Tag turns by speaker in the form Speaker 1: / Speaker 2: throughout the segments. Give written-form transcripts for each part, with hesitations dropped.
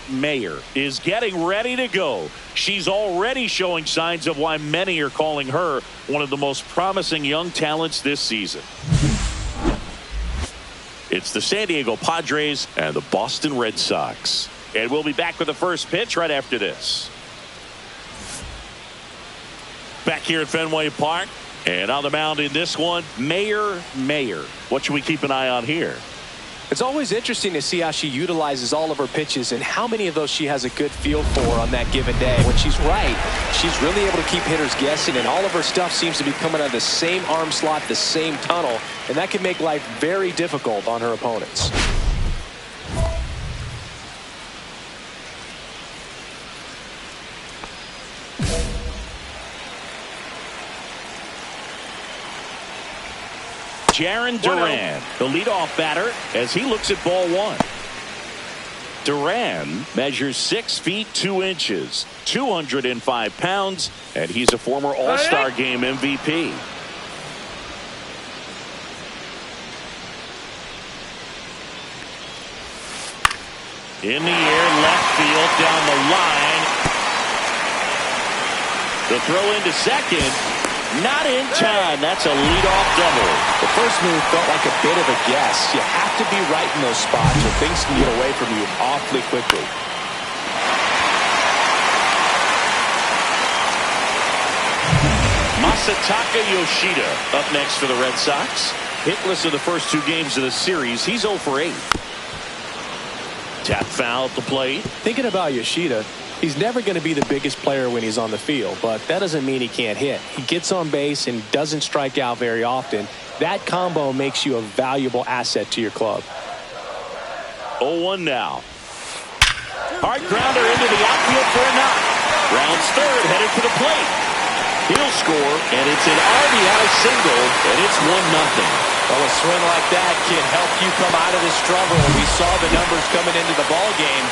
Speaker 1: Mayer is getting ready to go. She's already showing signs of why many are calling her one of the most promising young talents this season. It's the San Diego Padres and the Boston Red Sox. And we'll be back with the first pitch right after this. Back here at Fenway Park. And on the mound in this one, Mayer. What should we keep an eye on here?
Speaker 2: It's always interesting to see how she utilizes all of her pitches and how many of those she has a good feel for on that given day. When she's right, she's really able to keep hitters guessing, and all of her stuff seems to be coming out of the same arm slot, the same tunnel, and that can make life very difficult on her opponents.
Speaker 1: Jarren Duran, the leadoff batter, as he looks at ball one. Duran measures 6 feet 2 inches, 205 pounds, and he's a former All-Star Game MVP. In the air, left field, down the line. The throw into second. Not in time. That's a leadoff double.
Speaker 2: The first move felt like a bit of a guess. You have to be right in those spots or things can get away from you awfully quickly.
Speaker 1: Masataka Yoshida up next for the Red Sox. Hitless in the first 2 games of the series. He's 0 for 8. Tap foul at the plate.
Speaker 2: Thinking about Yoshida, he's never going to be the biggest player when he's on the field, but that doesn't mean he can't hit. He gets on base and doesn't strike out very often. That combo makes you a valuable asset to your club.
Speaker 1: 0-1 now. Hard grounder into the outfield for a knock. Rounds third, headed for the plate. He'll score, and it's an RBI single, and it's 1-0.
Speaker 2: Well, a swing like that can help you come out of this struggle. We saw the numbers coming into the ball game.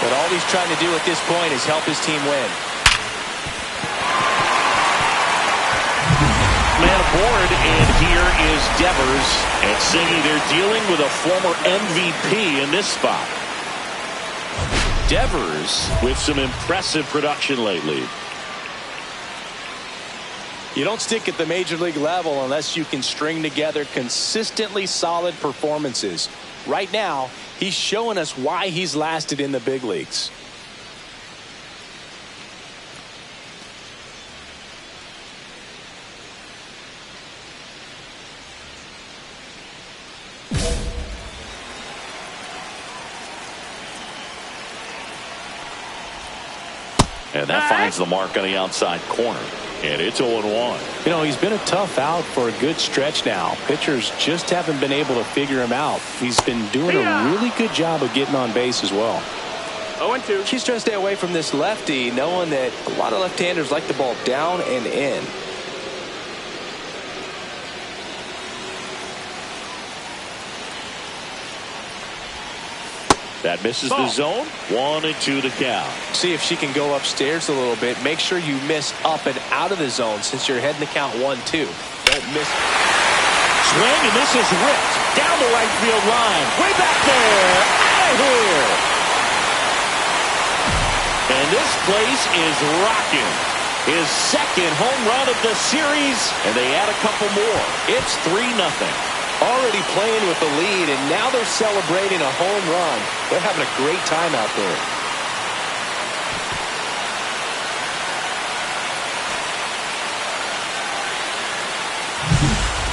Speaker 2: But all he's trying to do at this point is help his team win.
Speaker 1: Man aboard, and here is Devers. And Siggy, they're dealing with a former MVP in this spot. Devers with some impressive production lately.
Speaker 2: You don't stick at the major league level unless you can string together consistently solid performances. Right now, he's showing us why he's lasted in the big leagues.
Speaker 1: And that finds the mark on the outside corner. And it's 0-1.
Speaker 2: You know, he's been a tough out for a good stretch now. Pitchers just haven't been able to figure him out. He's been doing a really good job of getting on base as well.
Speaker 3: 0-2.
Speaker 2: She's trying to stay away from this lefty, knowing that a lot of left-handers like the ball down and in.
Speaker 1: That misses the zone. 1-2 to count.
Speaker 2: See if she can go upstairs a little bit. Make sure you miss up and out of the zone since you're heading to count 1-2. Don't miss.
Speaker 1: Swing, and this is ripped down the right field line. Way back there. Out of here. And this place is rocking. His second home run of the series, and they add a couple more. It's 3-0.
Speaker 2: Already playing with the lead, and now they're celebrating a home run. They're having a great time out there.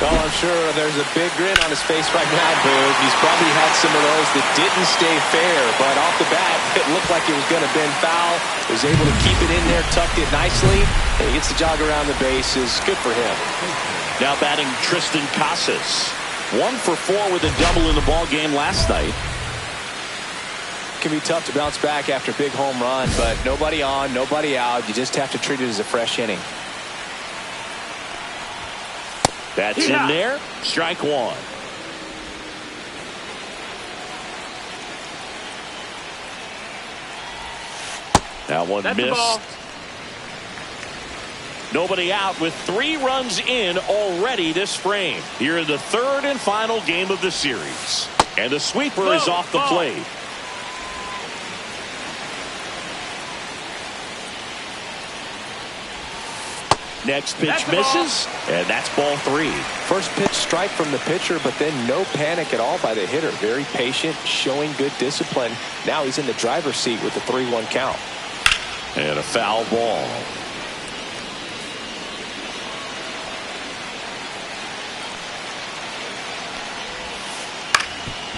Speaker 2: Well, I'm sure there's a big grin on his face right now, Boog. He's probably had some of those that didn't stay fair, but off the bat, it looked like it was going to bend foul. Was able to keep it in there, tucked it nicely, and he gets the jog around the bases. Good for him.
Speaker 1: Now batting Tristan Casas. 1 for 4 with a double in the ball game last night.
Speaker 2: Can be tough to bounce back after a big home run, but nobody on, nobody out. You just have to treat it as a fresh inning.
Speaker 1: That's in there. Strike one. That one missed. Nobody out with 3 runs in already this frame. Here in the 3rd and final game of the series. And the sweeper is off the plate. Next pitch misses, and that's ball 3.
Speaker 2: First pitch strike from the pitcher, but then no panic at all by the hitter. Very patient, showing good discipline. Now he's in the driver's seat with the 3-1 count.
Speaker 1: And a foul ball.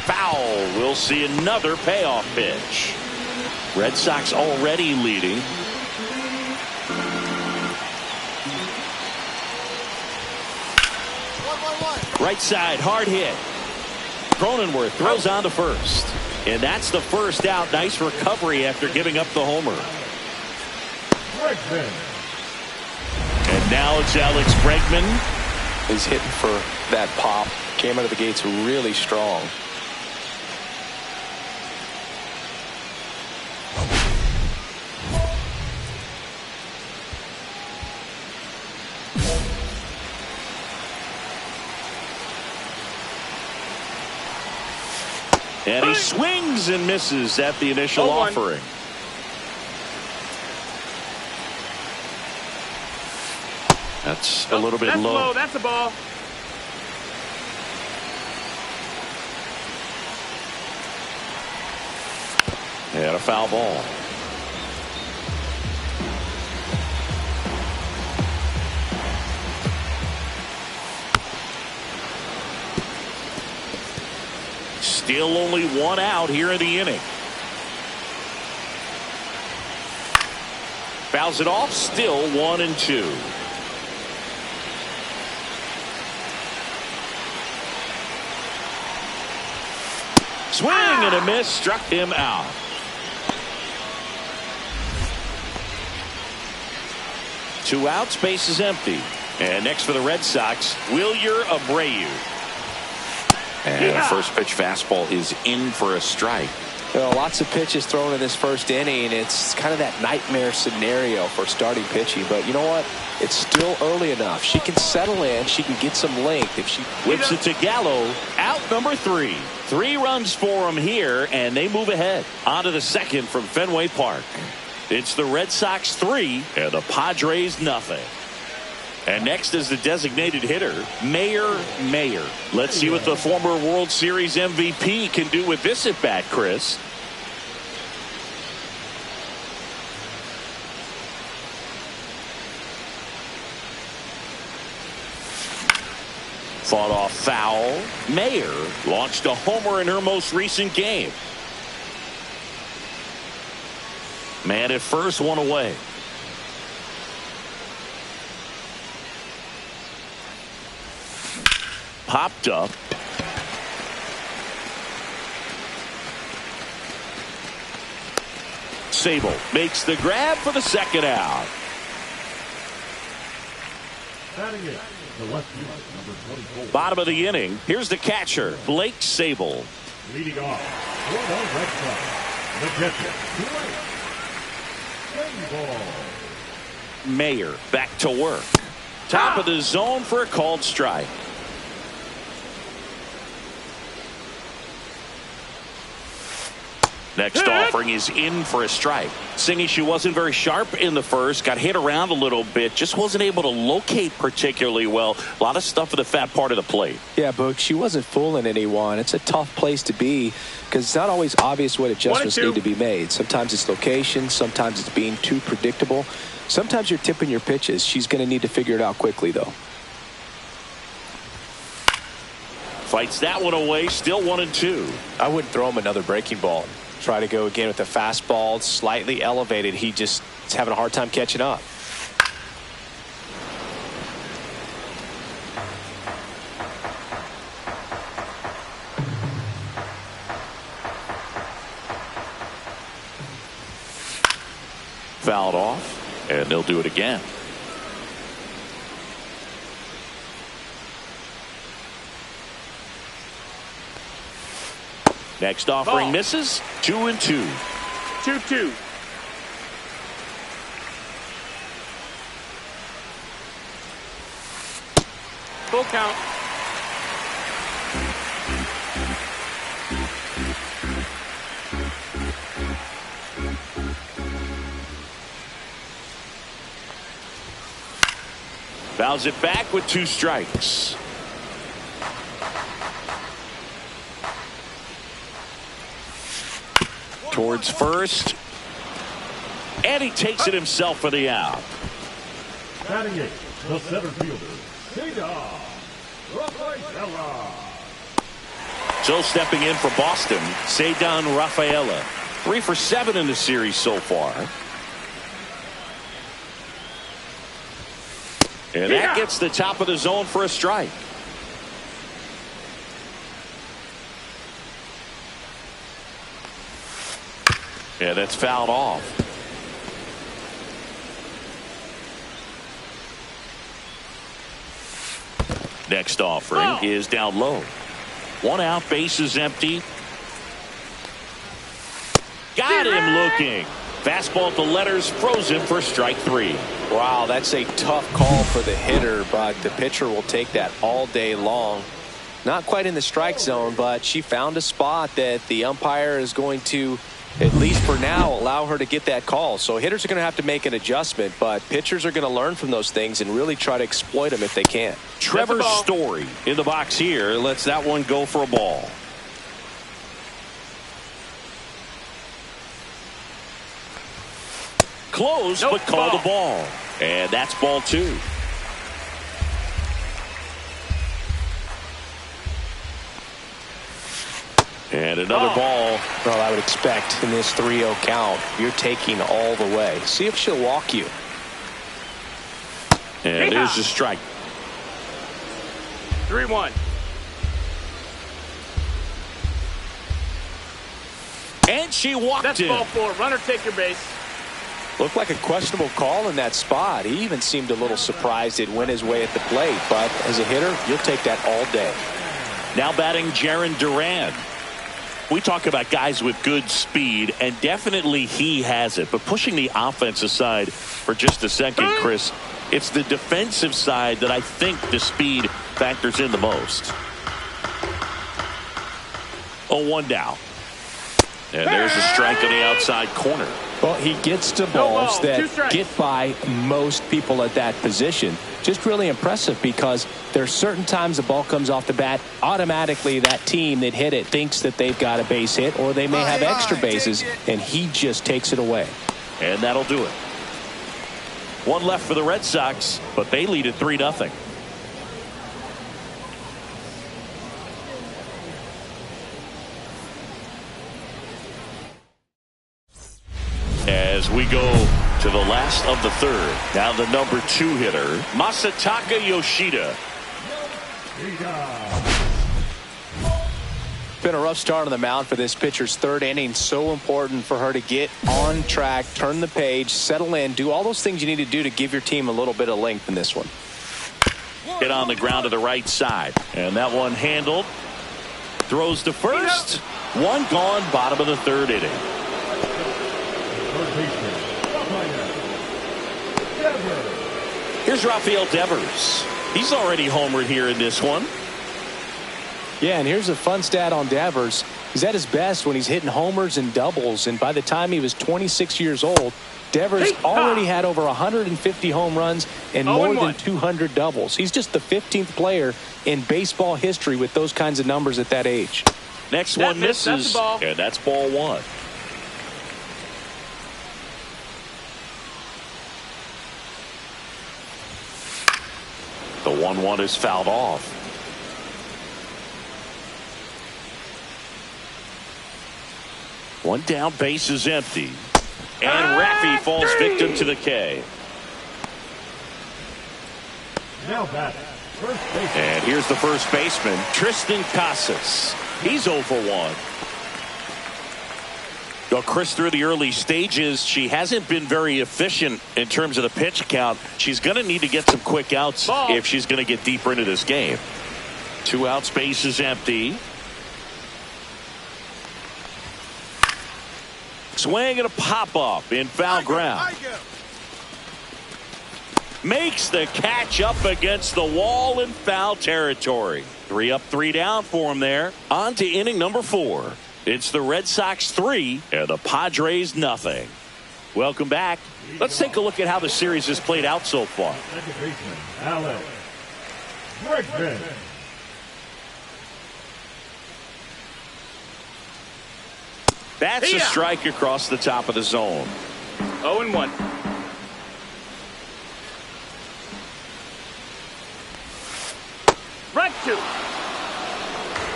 Speaker 1: Foul. We'll see another payoff pitch. Red Sox already leading. Right side, hard hit. Cronenworth throws on to first. And that's the first out. Nice recovery after giving up the homer. And now it's Alex Bregman.
Speaker 2: He's hitting for that pop. Came out of the gates really strong.
Speaker 1: And he swings and misses at the initial offering. That's a little bit low.
Speaker 3: That's a ball.
Speaker 1: And a foul ball. Still only 1 out here in the inning. Fouls it off. Still 1-2. Swing and a miss. Struck him out. Two outs. Base is empty. And next for the Red Sox, Wilyer Abreu. And the first pitch fastball is in for a strike.
Speaker 2: Well, lots of pitches thrown in this first inning. It's kind of that nightmare scenario for starting pitching. But you know what? It's still early enough. She can settle in. She can get some length. If she
Speaker 1: whips it to Gallo. Out number 3. 3 runs for him here, and they move ahead. On to the second from Fenway Park. It's the Red Sox 3 and the Padres nothing. And next is the designated hitter, Mayer. Let's see what the former World Series MVP can do with this at bat, Chris. Fought off foul. Mayer launched a homer in her most recent game. Man at first, 1 away. Popped up. Sable makes the grab for the second out. Bottom of the inning. Here's the catcher, Blake Sable.
Speaker 4: Leading off, the catcher,
Speaker 1: Mayer back to work. Top of the zone for a called strike. Next offering is in for a strike. Singy, she wasn't very sharp in the first, got hit around a little bit, just wasn't able to locate particularly well. A lot of stuff at the fat part of the plate.
Speaker 2: Yeah, Boog, she wasn't fooling anyone. It's a tough place to be because it's not always obvious what adjustments need to be made. Sometimes it's location, sometimes it's being too predictable. Sometimes you're tipping your pitches. She's going to need to figure it out quickly, though.
Speaker 1: Fights that one away, still 1-2.
Speaker 2: I wouldn't throw him another breaking ball. Try to go again with the fastball, slightly elevated. He just is having a hard time catching up.
Speaker 1: Fouled off, and they'll do it again. Next offering misses. 2-2.
Speaker 3: 2-2. Full count.
Speaker 1: Fouls it back with 2 strikes. Towards first. And he takes it himself for the out.
Speaker 4: Batting it, the center fielder, Rafaela.
Speaker 1: So stepping in for Boston, Ceddanne Rafaela. 3 for 7 in the series so far. And that gets the top of the zone for a strike. Yeah, that's fouled off. Next offering is down low. 1 out, base is empty. Got him looking. Fastball at the letters, frozen for strike 3.
Speaker 2: Wow, that's a tough call for the hitter, but the pitcher will take that all day long. Not quite in the strike zone, but she found a spot that the umpire is going to, at least for now, allow her to get that call. So hitters are going to have to make an adjustment, but pitchers are going to learn from those things and really try to exploit them if they can.
Speaker 1: Trevor Story in the box here lets that one go for a ball. Close, but called the ball. And that's ball 2. And another ball.
Speaker 2: Well, I would expect in this 3-0 count, you're taking all the way. See if she'll walk you.
Speaker 1: And there's the strike.
Speaker 3: 3-1.
Speaker 1: And she walked
Speaker 3: That's
Speaker 1: him.
Speaker 3: ball 4. Runner, take your base.
Speaker 2: Looked like a questionable call in that spot. He even seemed a little surprised it went his way at the plate. But as a hitter, you'll take that all day.
Speaker 1: Now batting Jarren Duran. We talk about guys with good speed, and definitely he has it. But pushing the offense aside for just a second, Chris, it's the defensive side that I think the speed factors in the most. 0-1 down. And there's a strike on the outside corner.
Speaker 2: Well, he gets to balls that get by most people at that position. Just really impressive because there's certain times the ball comes off the bat, automatically that team that hit it thinks that they've got a base hit or they may have extra bases, and he just takes it away.
Speaker 1: And that'll do it. 1 left for the Red Sox, but they lead at 3-0. As we go to the last of the 3rd. Now the number 2 hitter, Masataka Yoshida.
Speaker 2: Been a rough start on the mound for this pitcher's 3rd inning. So important for her to get on track, turn the page, settle in, do all those things you need to do to give your team a little bit of length in this one.
Speaker 1: Hit on the ground to the right side. And that one handled. Throws to first. 1 gone, bottom of the 3rd inning. Here's Rafael Devers. He's already homered here in this one.
Speaker 2: Yeah, and here's a fun stat on Devers. He's at his best when he's hitting homers and doubles, and by the time he was 26 years old, Devers already had over 150 home runs and more than 200 doubles. He's just the 15th player in baseball history with those kinds of numbers at that age.
Speaker 1: Next one misses, and that's ball 1. The 1-1 is fouled off. One down, base is empty. And Raffy falls victim to the K.
Speaker 4: Now back, first baseman.
Speaker 1: And here's the first baseman, Tristan Casas. He's 0 for 1. Well, Chris, through the early stages, she hasn't been very efficient in terms of the pitch count. She's going to need to get some quick outs if she's going to get deeper into this game. 2 outs, base is empty. Swing and a pop-up in foul ground. Makes the catch up against the wall in foul territory. 3 up, 3 down for him there. On to inning number 4. It's the Red Sox 3 and the Padres nothing. Welcome back. Let's take a look at how the series has played out so far.
Speaker 4: Second baseman, Alex Bregman.
Speaker 1: That's a strike across the top of the zone.
Speaker 3: 0-1. Right to.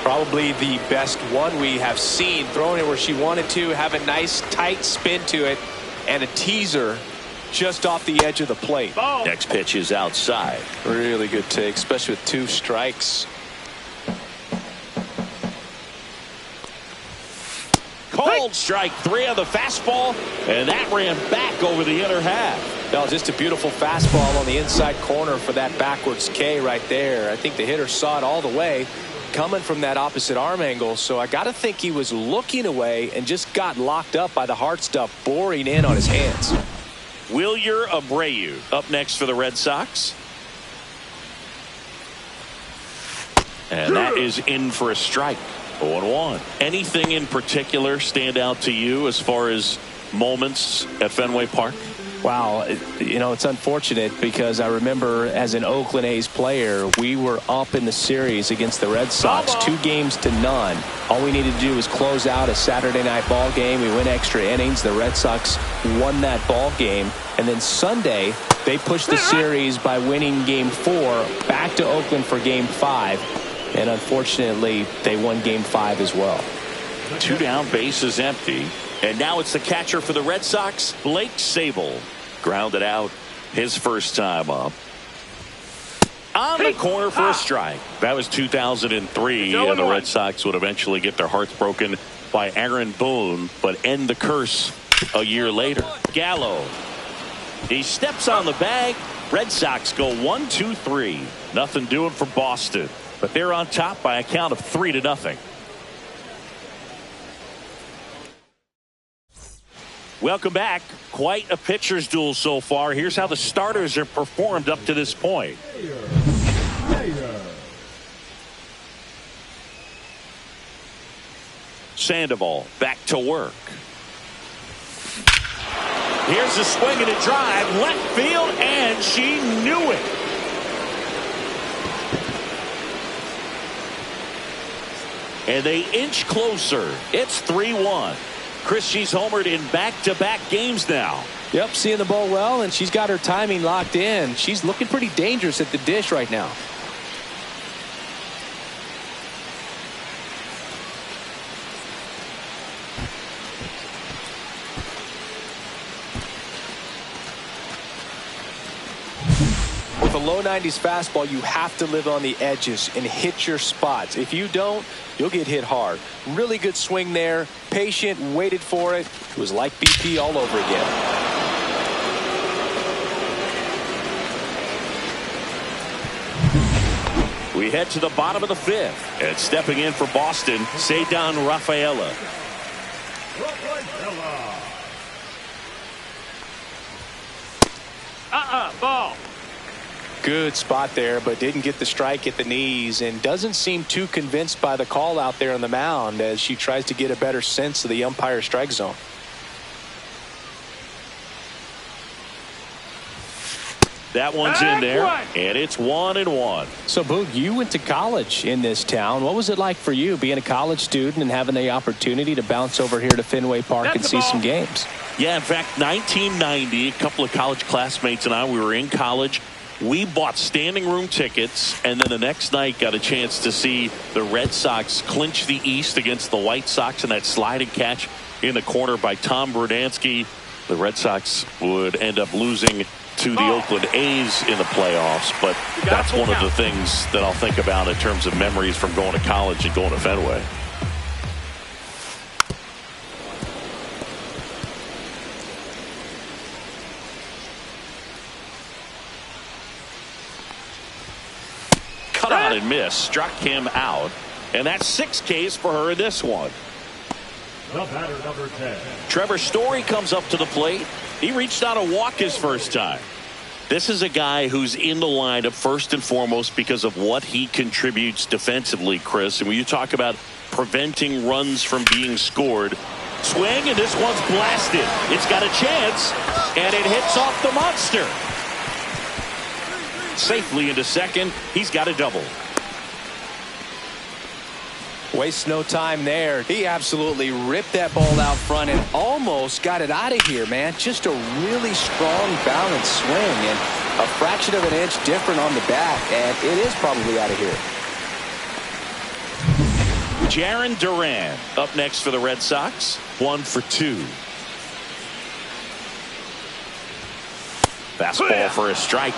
Speaker 2: Probably the best one we have seen. Throwing it where she wanted to, have a nice tight spin to it, and a teaser just off the edge of the plate.
Speaker 3: Ball.
Speaker 1: Next pitch is outside.
Speaker 2: Really good take, especially with 2 strikes.
Speaker 1: Cold strike 3 on the fastball, and that ran back over the inner half.
Speaker 2: That was just a beautiful fastball on the inside corner for that backwards K right there. I think the hitter saw it all the way coming from that opposite arm angle, so I got to think he was looking away and just got locked up by the hard stuff boring in on his hands.
Speaker 1: Wilyer Abreu up next for the Red Sox. And that is in for a strike. 0-1. Anything in particular stand out to you as far as moments at Fenway Park?
Speaker 2: Wow, you know, it's unfortunate because I remember as an Oakland A's player, we were up in the series against the Red Sox, 2-0. All we needed to do was close out a Saturday night ball game. We went extra innings. The Red Sox won that ball game. And then Sunday, they pushed the series by winning Game 4 back to Oakland for Game 5. And unfortunately, they won Game 5 as well.
Speaker 1: 2 down, bases empty. And now it's the catcher for the Red Sox, Blake Sabol. Grounded out his first time up. On the corner for a strike. That was 2003, and the Red Sox would eventually get their hearts broken by Aaron Boone, but end the curse a year later. Gallo. He steps on the bag. Red Sox go 1-2-3. Nothing doing for Boston, but they're on top by a count of 3-0. Welcome back. Quite a pitcher's duel so far. Here's how the starters have performed up to this point. Sandoval back to work. Here's a swing and a drive. Left field, and she knew it. And they inch closer. It's 3-1. Chris, she's homered in back-to-back games now.
Speaker 2: Yep, seeing the ball well, and she's got her timing locked in. She's looking pretty dangerous at the dish right now. With a low 90s fastball, you have to live on the edges and hit your spots. If you don't, you'll get hit hard. Really good swing there. Patient, waited for it. It was like BP all over again.
Speaker 1: We head to the bottom of the 5th. And stepping in for Boston, Ceddanne Rafaela.
Speaker 3: Ball.
Speaker 2: Good spot there, but didn't get the strike at the knees and doesn't seem too convinced by the call out there on the mound as she tries to get a better sense of the umpire strike zone.
Speaker 1: That one's in there, and it's 1-1.
Speaker 2: So, Boog, you went to college in this town. What was it like for you being a college student and having the opportunity to bounce over here to Fenway Park and see some games?
Speaker 1: Yeah, in fact, 1990, a couple of college classmates and I, we were in college. We bought standing room tickets, and then the next night got a chance to see the Red Sox clinch the East against the White Sox in that sliding catch in the corner by Tom Brudansky. The Red Sox would end up losing to the Oakland A's in the playoffs, but that's one of the things that I'll think about in terms of memories from going to college and going to Fenway. Cut on and miss, struck him out, and that's 6 Ks for her in this one.
Speaker 4: the batter number 10.
Speaker 1: Trevor Story comes up to the plate. He reached out a walk his first time. This is a guy who's in the lineup first and foremost because of what he contributes defensively, Chris. And when you talk about preventing runs from being scored, swing, and this one's blasted. It's got a chance, and it hits off the monster. Safely into second. He's got a double.
Speaker 2: Wastes no time there. He absolutely ripped that ball out front and almost got it out of here, man. Just a really strong, balanced swing, and a fraction of an inch different on the bat, and it is probably out of here.
Speaker 1: Jarren Duran up next for the Red Sox. 1 for 2. Fastball for a strike.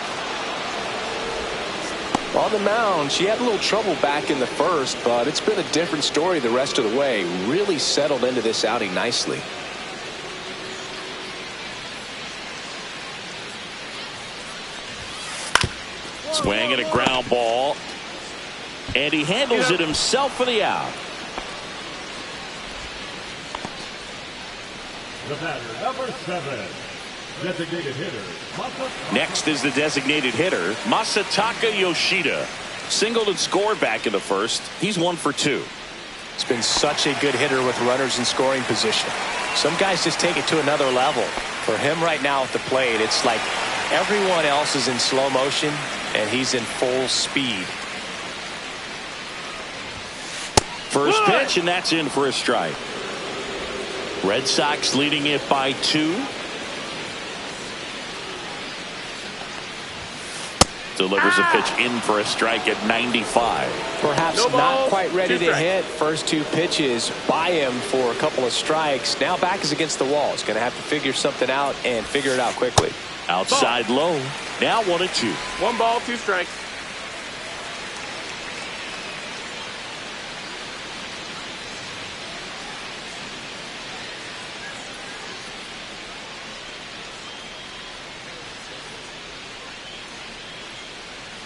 Speaker 2: On the mound, she had a little trouble back in the first, but it's been a different story the rest of the way. Really settled into this outing nicely.
Speaker 1: Swing and a ground ball. And he handles it himself for the out.
Speaker 4: The batter number 7. Designated hitter.
Speaker 1: Next is the designated hitter, Masataka Yoshida. Singled and scored back in the first. He's 1 for 2.
Speaker 2: He's been such a good hitter with runners in scoring position. Some guys just take it to another level. For him right now at the plate, it's like everyone else is in slow motion and he's in full speed.
Speaker 1: First pitch, and that's in for a strike. Red Sox leading it by 2. Delivers a pitch in for a strike at 95.
Speaker 2: Perhaps not quite ready to hit. First 2 pitches by him for a couple of strikes. Now back is against the wall. He's going to have to figure something out and figure it out quickly.
Speaker 1: Outside low. Now 1-2.
Speaker 3: 1 ball, 2 strikes.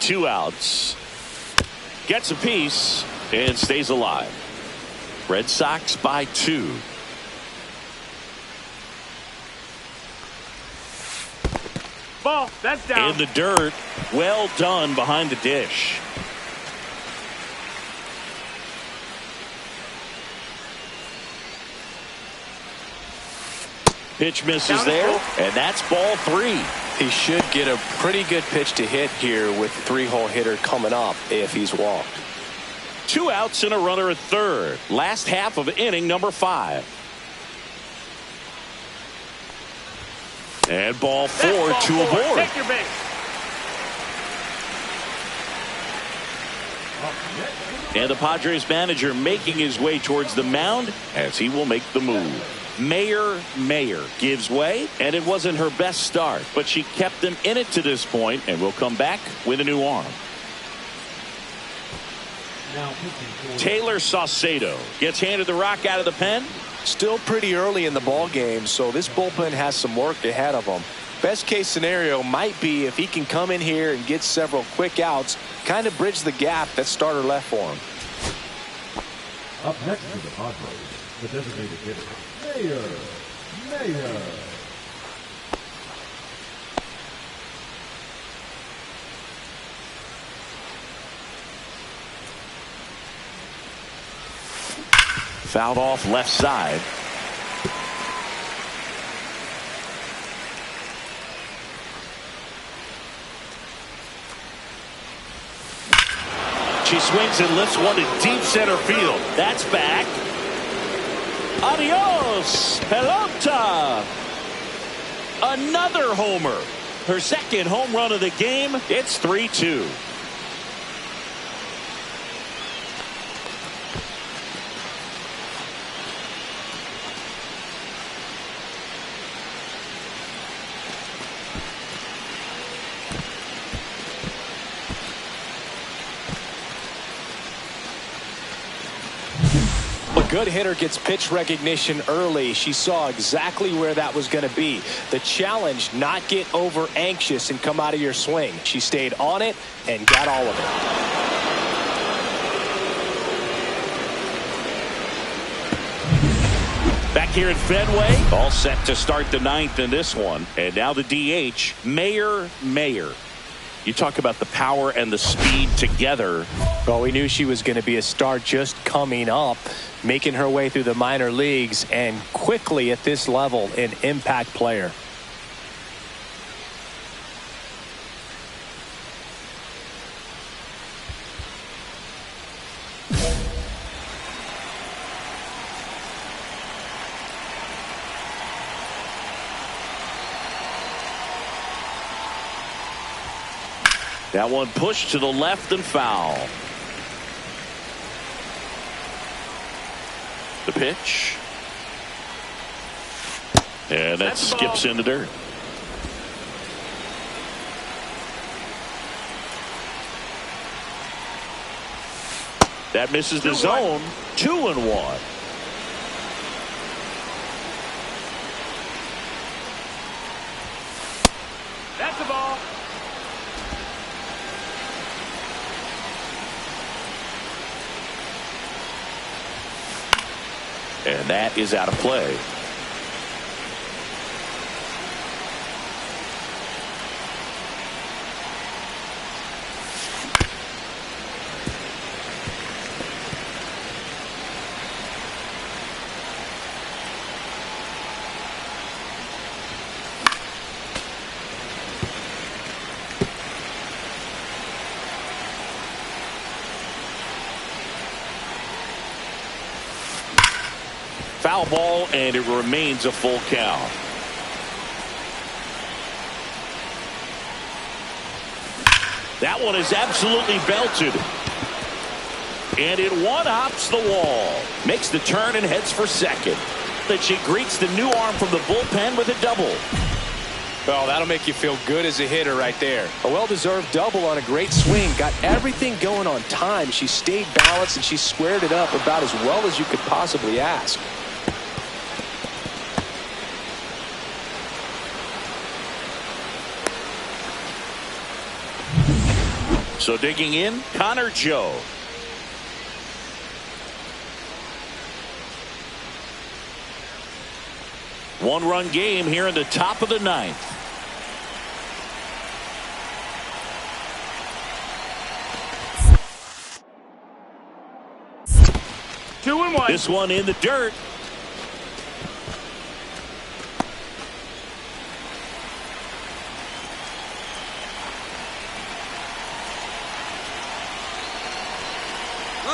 Speaker 1: Two outs. Gets a piece and stays alive. Red Sox by 2.
Speaker 3: Ball, that's down.
Speaker 1: In the dirt. Well done behind the dish. Pitch misses there, and that's ball 3.
Speaker 2: He should get a pretty good pitch to hit here with 3-hole hitter coming up if he's walked.
Speaker 1: 2 outs and a runner at third. Last half of inning number 5. And ball 4, 2 aboard.
Speaker 3: Take your base.
Speaker 1: And the Padres manager making his way towards the mound as he will make the move. Mayer gives way, and it wasn't her best start, but she kept them in it to this point and will come back with a new arm. Taylor Saucedo gets handed the rock out of the pen.
Speaker 2: Still pretty early in the ball game, so this bullpen has some work ahead of him. Best case scenario might be if he can come in here and get several quick outs, kind of bridge the gap that starter left for him.
Speaker 4: Up next to the Padres, the designated hitter, Mayer.
Speaker 1: Fouled off left side. She swings and lifts one to deep center field. That's back. Adios, pelota. Another homer. Her second home run of the game. It's 3-2.
Speaker 2: Good hitter gets pitch recognition early. She saw exactly where that was going to be. The challenge, not get over anxious and come out of your swing. She stayed on it and got all of it.
Speaker 1: Back here at Fenway, all set to start the ninth in this one. And now the DH, Mayer. You talk about the power and the speed together.
Speaker 2: Well, we knew she was going to be a star just coming up, making her way through the minor leagues, and quickly at this level, an impact player.
Speaker 1: That one pushed to the left and foul. The pitch. And that skips in the dirt. That misses the zone. 2-1.
Speaker 3: That's the ball.
Speaker 1: And that is out of play. Foul ball, and it remains a full count. That one is absolutely belted. And it one-hops the wall. Makes the turn and heads for second. That she greets the new arm from the bullpen with a double.
Speaker 2: Oh, that'll make you feel good as a hitter right there. A well-deserved double on a great swing. Got everything going on time. She stayed balanced, and she squared it up about as well as you could possibly ask.
Speaker 1: So digging in, Connor Joe. One-run game here in the top of the ninth.
Speaker 3: Two and one.
Speaker 1: This one in the dirt.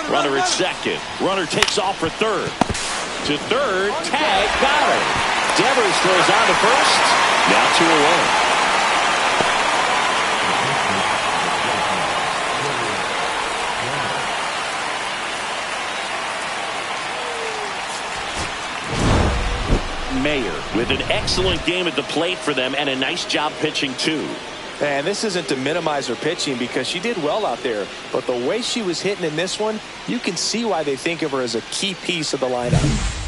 Speaker 1: Runner at second. Runner takes off for third. To third. Tag. Got her. Devers throws on to first. Now 2 away. Mayer with an excellent game at the plate for them and a nice job pitching too.
Speaker 2: And this isn't to minimize her pitching because she did well out there. But the way she was hitting in this one, you can see why they think of her as a key piece of the lineup.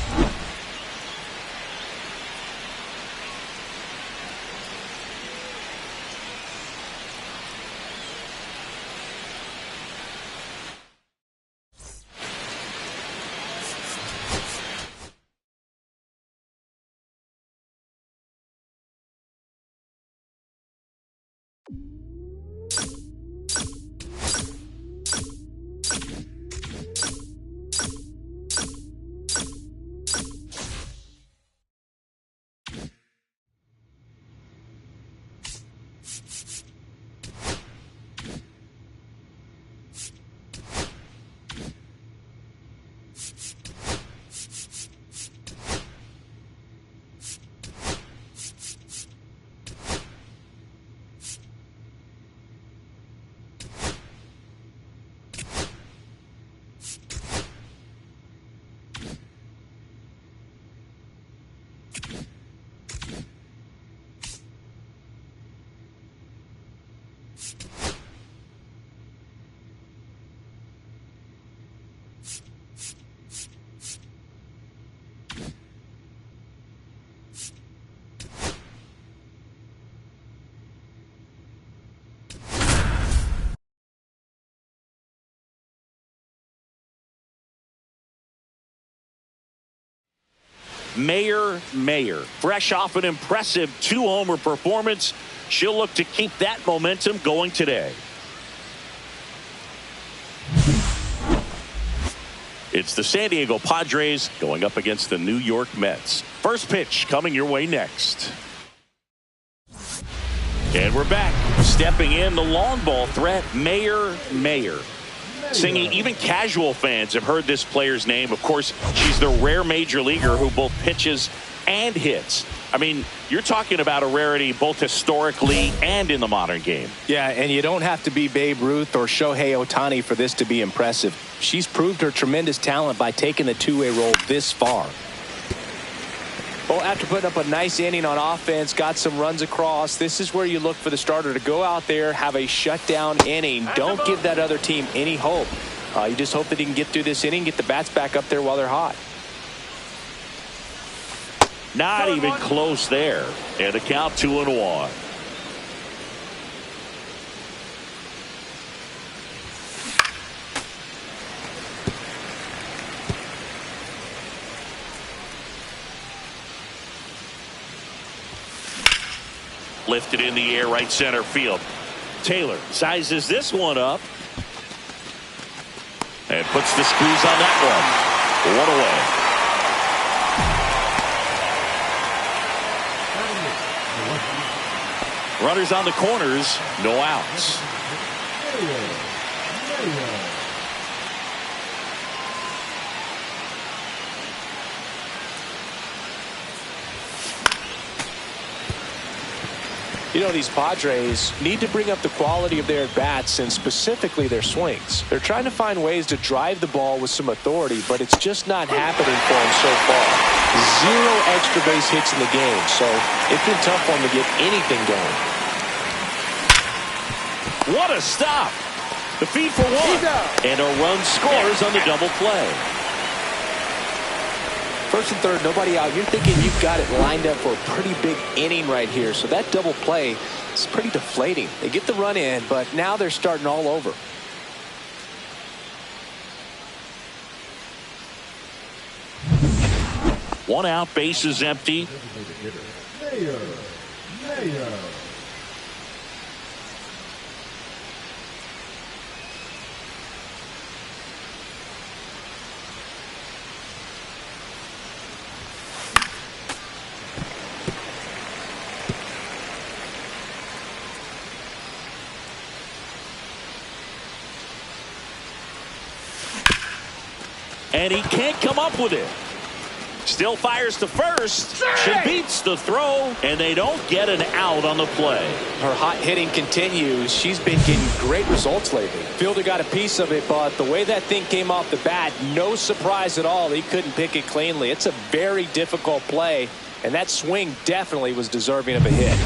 Speaker 1: Mayer. Fresh off an impressive 2-homer performance, she'll look to keep that momentum going today. It's the San Diego Padres going up against the New York Mets. First pitch coming your way next. And we're back. Stepping in, the long ball threat, Mayer. Singing, even casual fans have heard this player's name. Of course, she's the rare major leaguer who both pitches and hits. I mean, you're talking about a rarity both historically and in the modern game.
Speaker 2: Yeah, and you don't have to be Babe Ruth or Shohei Ohtani for this to be impressive. She's proved her tremendous talent by taking the two-way role this far. Well, after putting up a nice inning on offense, got some runs across, this is where you look for the starter to go out there, have a shutdown inning. Don't give that other team any hope. You just hope that he can get through this inning, get the bats back up there while they're hot.
Speaker 1: Not even close there. And the count 2-1. Lifted in the air, right center field. Taylor sizes this one up and puts the squeeze on that one. One away. Runners on the corners, no outs.
Speaker 2: You know, these Padres need to bring up the quality of their bats and specifically their swings. They're trying to find ways to drive the ball with some authority, but it's just not happening for them so far. 0 extra base hits in the game, so it's been tough for them to get anything going.
Speaker 1: What a stop! The feed for one, and a run scores on the double play.
Speaker 2: First and third, nobody out. You're thinking you've got it lined up for a pretty big inning right here. So that double play is pretty deflating. They get the run in, but now they're starting all over.
Speaker 1: One out, base is empty.
Speaker 4: Mayer.
Speaker 1: And he can't come up with it. Still fires to first. She beats the throw, and they don't get an out on the play.
Speaker 2: Her hot hitting continues. She's been getting great results lately. Fielder got a piece of it, but the way that thing came off the bat, no surprise at all. He couldn't pick it cleanly. It's a very difficult play, and that swing definitely was deserving of a hit.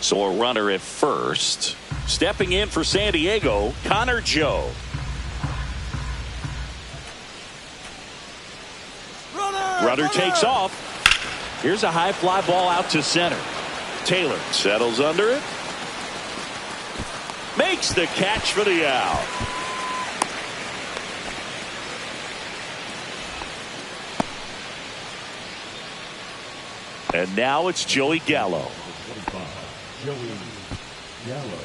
Speaker 1: So a runner at first. Stepping in for San Diego, Connor Joe. Runner takes off. Here's a high fly ball out to center. Taylor settles under it. Makes the catch for the out. And now it's Joey Gallo.
Speaker 4: Joey Gallo.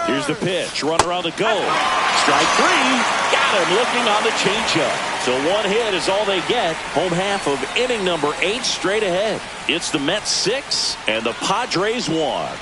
Speaker 1: Here's the pitch. Runner on the go. Strike 3. Got him looking on the changeup. So one hit is all they get. Home half of inning number 8 straight ahead. It's the Mets 6 and the Padres 1.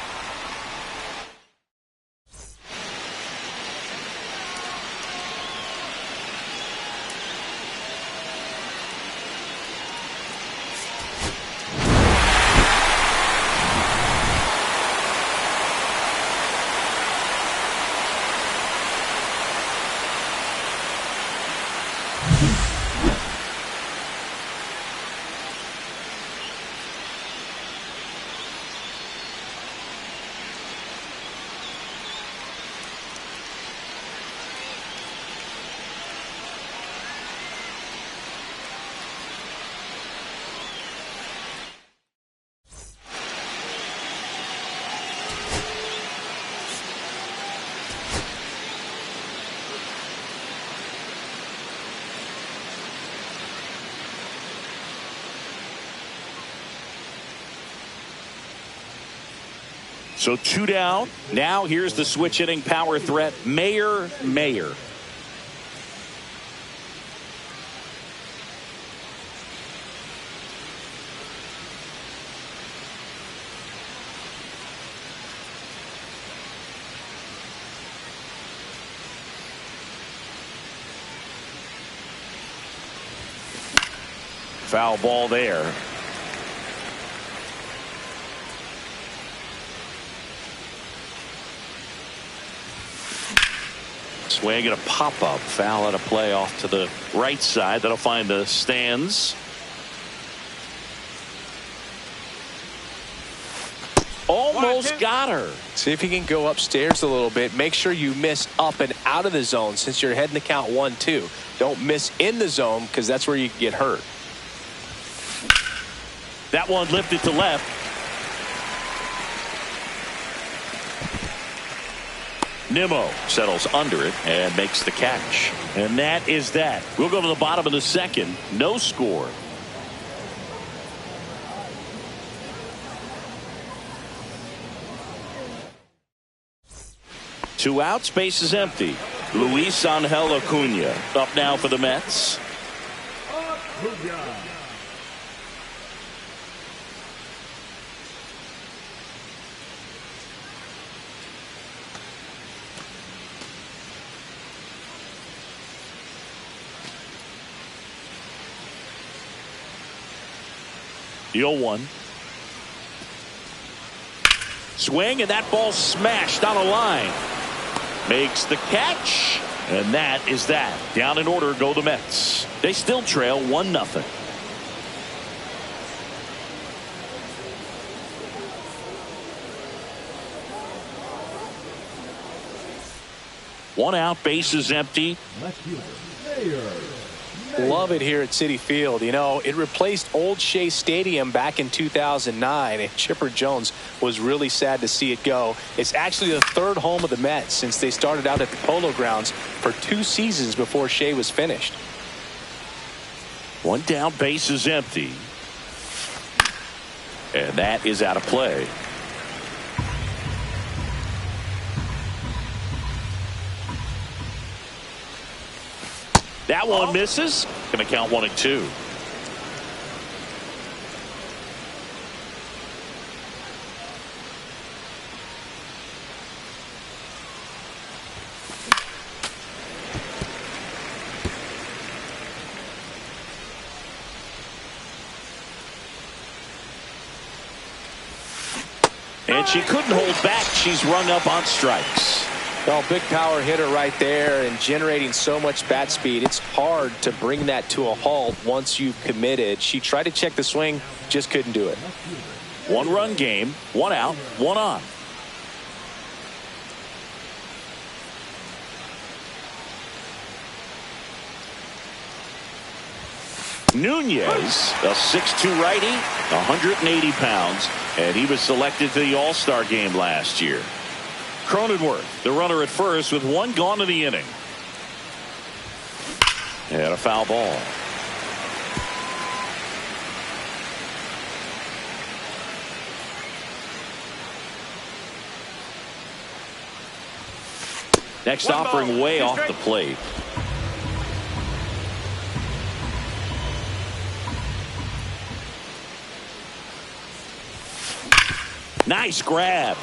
Speaker 1: So 2 down. Now here's the switch hitting power threat, Mayer. Foul ball there. Swing and a pop-up. Foul at a play off to the right side. That'll find the stands. Almost got her.
Speaker 2: See if you can go upstairs a little bit. Make sure you miss up and out of the zone since you're heading to count 1-2. Don't miss in the zone because that's where you get hurt.
Speaker 1: That one lifted to left. Nimmo settles under it and makes the catch. And that is that. We'll go to the bottom of the second. No score. Two outs, base is empty. Luis Angel Acuna up now for the Mets. The 0-1. Swing, and that ball smashed on a line. Makes the catch, and that is that. Down in order go the Mets. They still trail 1-0. One out, base is empty.
Speaker 2: Love it here at Citi Field. You know, it replaced Old Shea Stadium back in 2009, and Chipper Jones was really sad to see it go. It's actually the third home of the Mets since they started out at the Polo Grounds for 2 seasons before Shea was finished.
Speaker 1: One down, base is empty. And that is out of play. That one misses. Going to count 1-2. And she couldn't hold back. She's rung up on strikes.
Speaker 2: Well, big power hitter right there and generating so much bat speed. It's hard to bring that to a halt once you've committed. She tried to check the swing, just couldn't do it.
Speaker 1: 1-run game, 1 out, 1 on. Nunez, a 6'2" righty, 180 pounds, and he was selected to the All-Star game last year. Cronenworth, the runner at first with 1 gone in the inning. And a foul ball. Next offering way off the plate. Nice grab.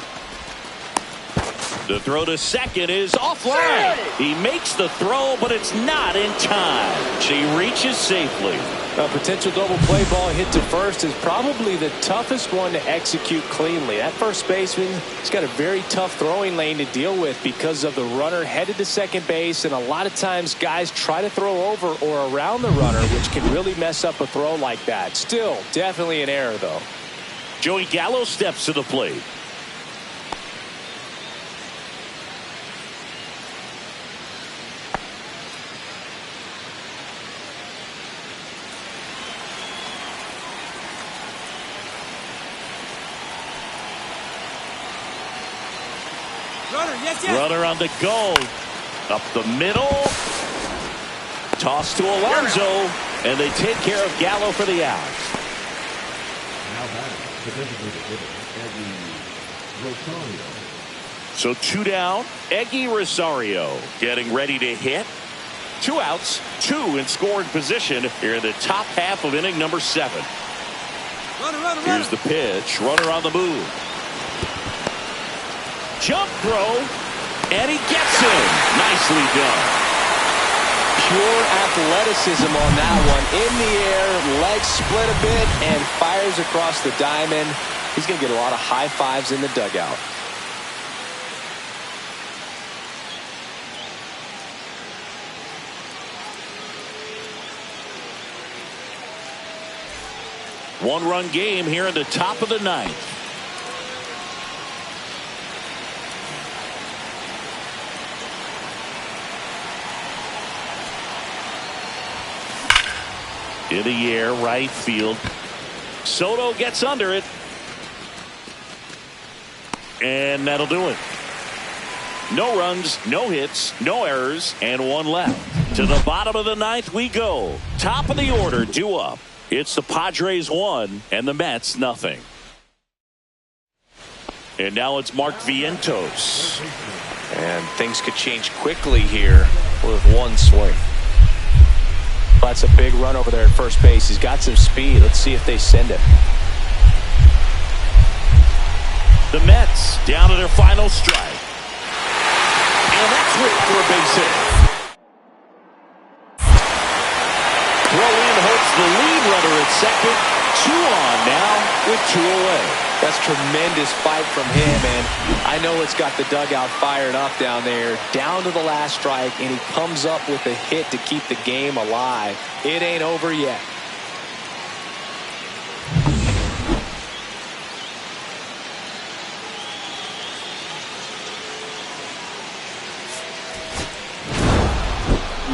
Speaker 1: The throw to second is offline. He makes the throw, but it's not in time. She reaches safely.
Speaker 2: A potential double play ball hit to first is probably the toughest one to execute cleanly. That first baseman has got a very tough throwing lane to deal with because of the runner headed to second base, and a lot of times guys try to throw over or around the runner, which can really mess up a throw like that. Still, definitely an error, though.
Speaker 1: Joey Gallo steps to the plate. Runner on the go. Up the middle. Toss to Alonso. And they take care of Gallo for the out.
Speaker 4: Now batting, the designated hitter, Rosario.
Speaker 1: So 2 down. Eggy Rosario getting ready to hit. 2 outs, 2 in scoring position here in the top half of inning number 7. Here's the pitch. Runner on the move. Jump throw, and he gets him. Nicely done.
Speaker 2: Pure athleticism on that one. In the air, legs split a bit, and fires across the diamond. He's going to get a lot of high fives in the dugout.
Speaker 1: One-run game here in the top of the 9th. In the air, right field. Soto gets under it. And that'll do it. No runs, no hits, no errors, and 1 left. To the bottom of the 9th we go. Top of the order, due up. It's the Padres 1 and the Mets nothing. And now it's Mark Vientos.
Speaker 2: And things could change quickly here with 1 swing. That's a big run over there at first base. He's got some speed. Let's see if they send it.
Speaker 1: The Mets down to their final strike. And that's ripped for a base hit. Throw in hurts the lead runner at second. 2 on now with 2 away.
Speaker 2: That's tremendous fight from him, and I know it's got the dugout fired up down there. Down to the last strike, and he comes up with a hit to keep the game alive. It ain't over yet.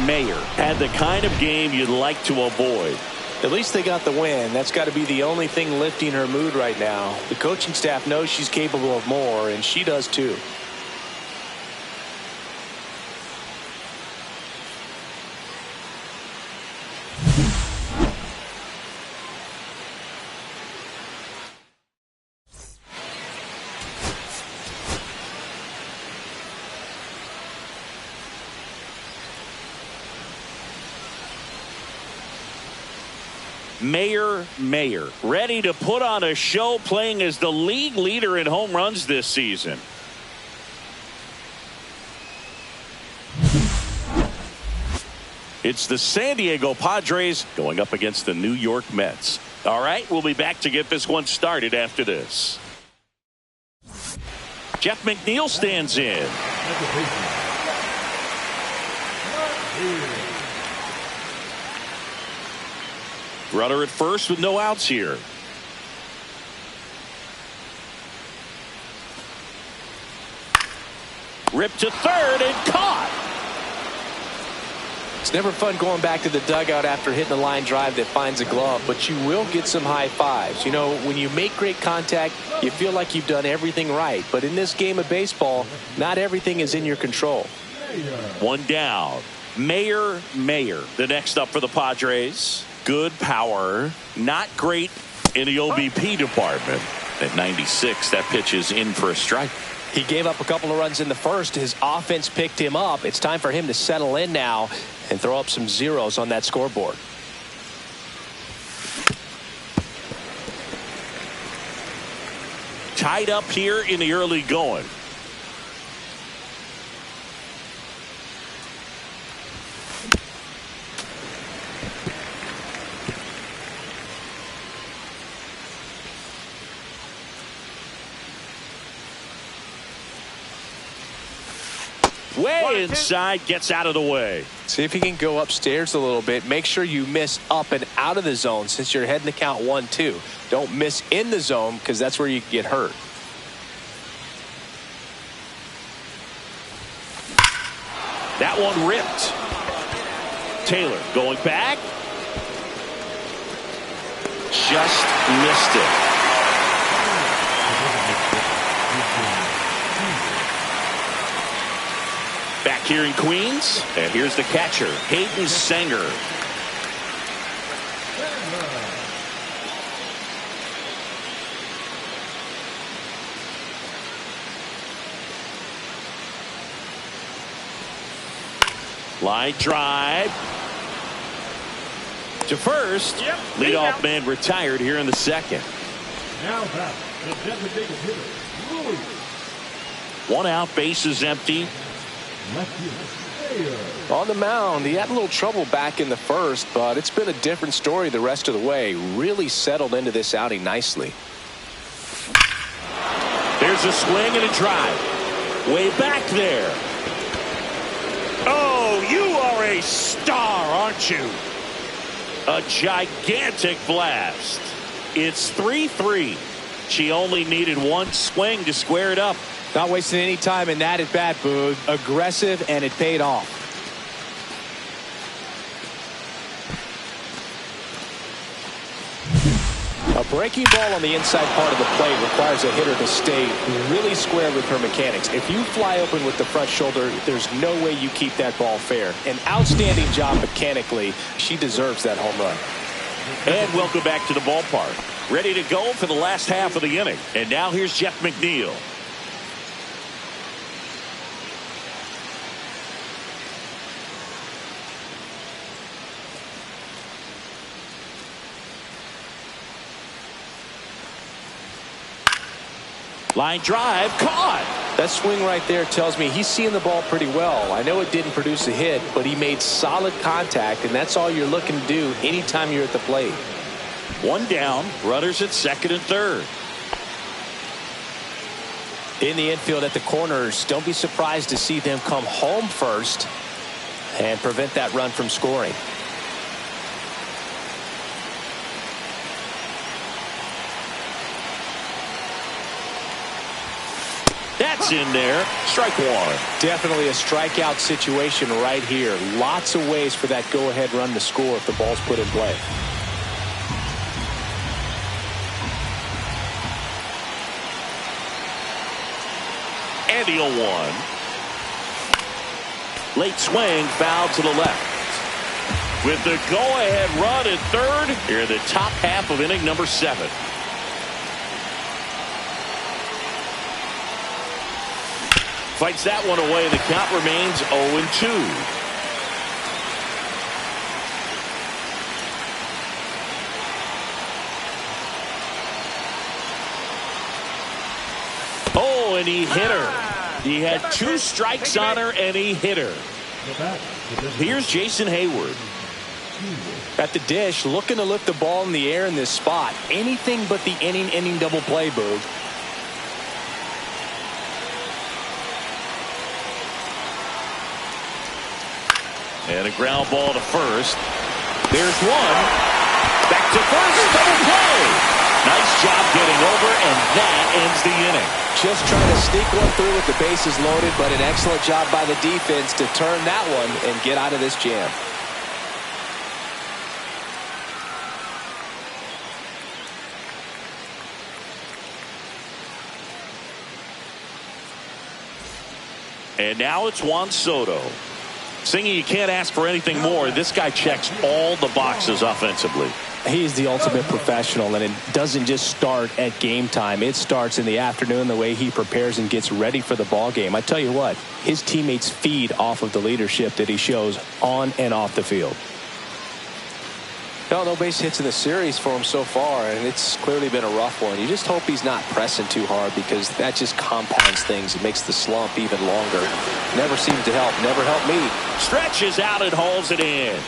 Speaker 1: Mayer had the kind of game you'd like to avoid.
Speaker 2: At least they got the win. That's got to be the only thing lifting her mood right now. The coaching staff knows she's capable of more, and she does too.
Speaker 1: Mayer, ready to put on a show, playing as the league leader in home runs this season. It's the San Diego Padres going up against the New York Mets. All right, we'll be back to get this one started after this. Jeff McNeil stands in. Runner at first with no outs here. Ripped to third and caught.
Speaker 2: It's never fun going back to the dugout after hitting a line drive that finds a glove, but you will get some high fives. You know, when you make great contact, you feel like you've done everything right. But in this game of baseball, not everything is in your control.
Speaker 1: 1 down. Mayer, the next up for the Padres. Good power, not great in the OBP department. At 96, that pitch is in for a strike.
Speaker 2: He gave up a couple of runs in the first. His offense picked him up. It's time for him to settle in now and throw up some zeros on that scoreboard.
Speaker 1: Tied up here in the early going. Way inside, gets out of the way.
Speaker 2: See if you can go upstairs a little bit. Make sure you miss up and out of the zone since you're heading to count 1-2. Don't miss in the zone because that's where you get hurt.
Speaker 1: That one ripped. Taylor going back. Just missed it. Back here in Queens, and here's the catcher, Hayden Sanger. Line drive to first.
Speaker 3: Yep.
Speaker 1: Leadoff man retired here in the second.
Speaker 4: Now back, the designated hitter, Louis.
Speaker 1: One out, bases empty.
Speaker 4: Left fielder, Mayer.
Speaker 2: On the mound, he had a little trouble back in the first, but it's been a different story the rest of the way. Really settled into this outing nicely.
Speaker 1: There's a swing and a drive. Way back there. Oh, you are a star, aren't you? A gigantic blast. It's 3-3. She only needed one swing to square it up.
Speaker 2: Not wasting any time in that at bat, Boog. Aggressive, and it paid off. A breaking ball on the inside part of the plate requires a hitter to stay really square with her mechanics. If you fly open with the front shoulder, there's no way you keep that ball fair. An outstanding job mechanically. She deserves that home run.
Speaker 1: And welcome back to the ballpark. Ready to go for the last half of the inning. And now here's Jeff McNeil. Line drive, caught.
Speaker 2: That swing right there tells me he's seeing the ball pretty well. I know it didn't produce a hit, but he made solid contact, and that's all you're looking to do anytime you're at the plate.
Speaker 1: One down, runners at second and third.
Speaker 2: In the infield at the corners, don't be surprised to see them come home first and prevent that run from scoring.
Speaker 1: That's in there. Strike one.
Speaker 2: Definitely a strikeout situation right here. Lots of ways for that go-ahead run to score if the ball's put in play.
Speaker 1: And the 0-1. Late swing, foul to the left. With the go-ahead run at third, here in the top half of inning number 7. Fights that one away. The count remains 0-2. Oh, and he hit her. He had 2 strikes on her, and he hit her. Here's Jason Hayward.
Speaker 2: At the dish, looking to lift the ball in the air in this spot. Anything but the inning double play, Boog.
Speaker 1: And a ground ball to first. There's one. Back to first. Double play. Nice job getting over, and that ends the inning.
Speaker 2: Just trying to sneak one through with the bases loaded, but an excellent job by the defense to turn that one and get out of this jam.
Speaker 1: And now it's Juan Soto. Singing, you can't ask for anything more. This guy checks all the boxes offensively.
Speaker 2: He's the ultimate professional, and it doesn't just start at game time. It starts in the afternoon, the way he prepares and gets ready for the ball game. I tell you what, his teammates feed off of the leadership that he shows on and off the field. No base hits in the series for him so far, and it's clearly been a rough one. You just hope he's not pressing too hard, because that just compounds things. It makes the slump even longer. Never seems to help. Never helped me.
Speaker 1: Stretches out and hauls it in.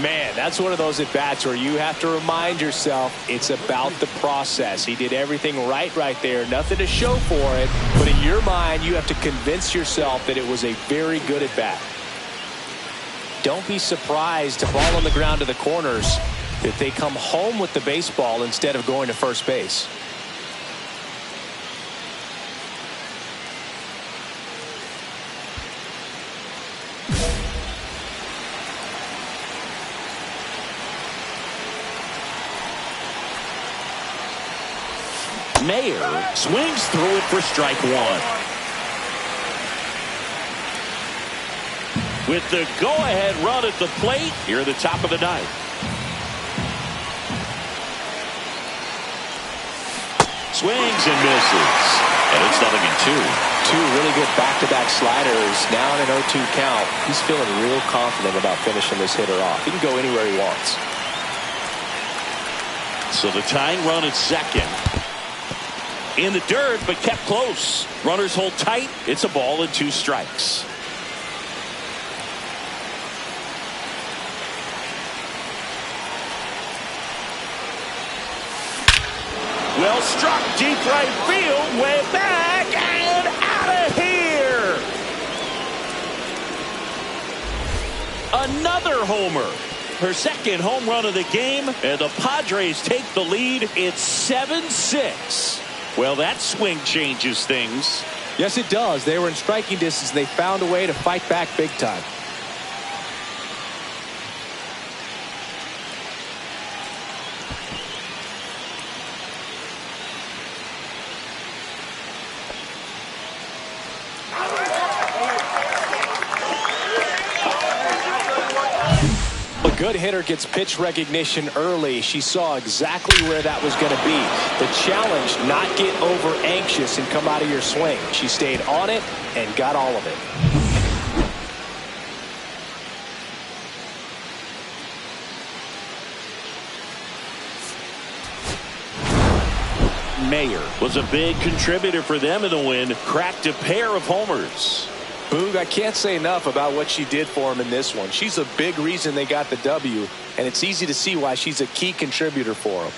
Speaker 2: Man, that's one of those at-bats where you have to remind yourself it's about the process. He did everything right there. Nothing to show for it, but in your mind, you have to convince yourself that it was a very good at-bat. Don't be surprised to ball on the ground to the corners if they come home with the baseball instead of going to first base.
Speaker 1: Mayer swings through it for strike one. With the go-ahead run at the plate, here at the top of the ninth. Swings and misses. And it's 0-2.
Speaker 2: Two really good back-to-back sliders. Now in an 0-2 count. He's feeling real confident about finishing this hitter off. He can go anywhere he wants.
Speaker 1: So the tying run at second. In the dirt, but kept close. Runners hold tight. It's a ball and 2 strikes. Well struck, deep right field, way back, and out of here! Another homer. Her second home run of the game, and the Padres take the lead. It's 7-6. Well, that swing changes things.
Speaker 2: Yes, it does. They were in striking distance. They found a way to fight back big time. A good hitter gets pitch recognition early. She saw exactly where that was going to be. The challenge, not get over anxious and come out of your swing. She stayed on it and got all of it.
Speaker 1: Mayer was a big contributor for them in the win. Cracked a pair of homers.
Speaker 2: Boog, I can't say enough about what she did for him in this one. She's a big reason they got the W, and it's easy to see why she's a key contributor for them.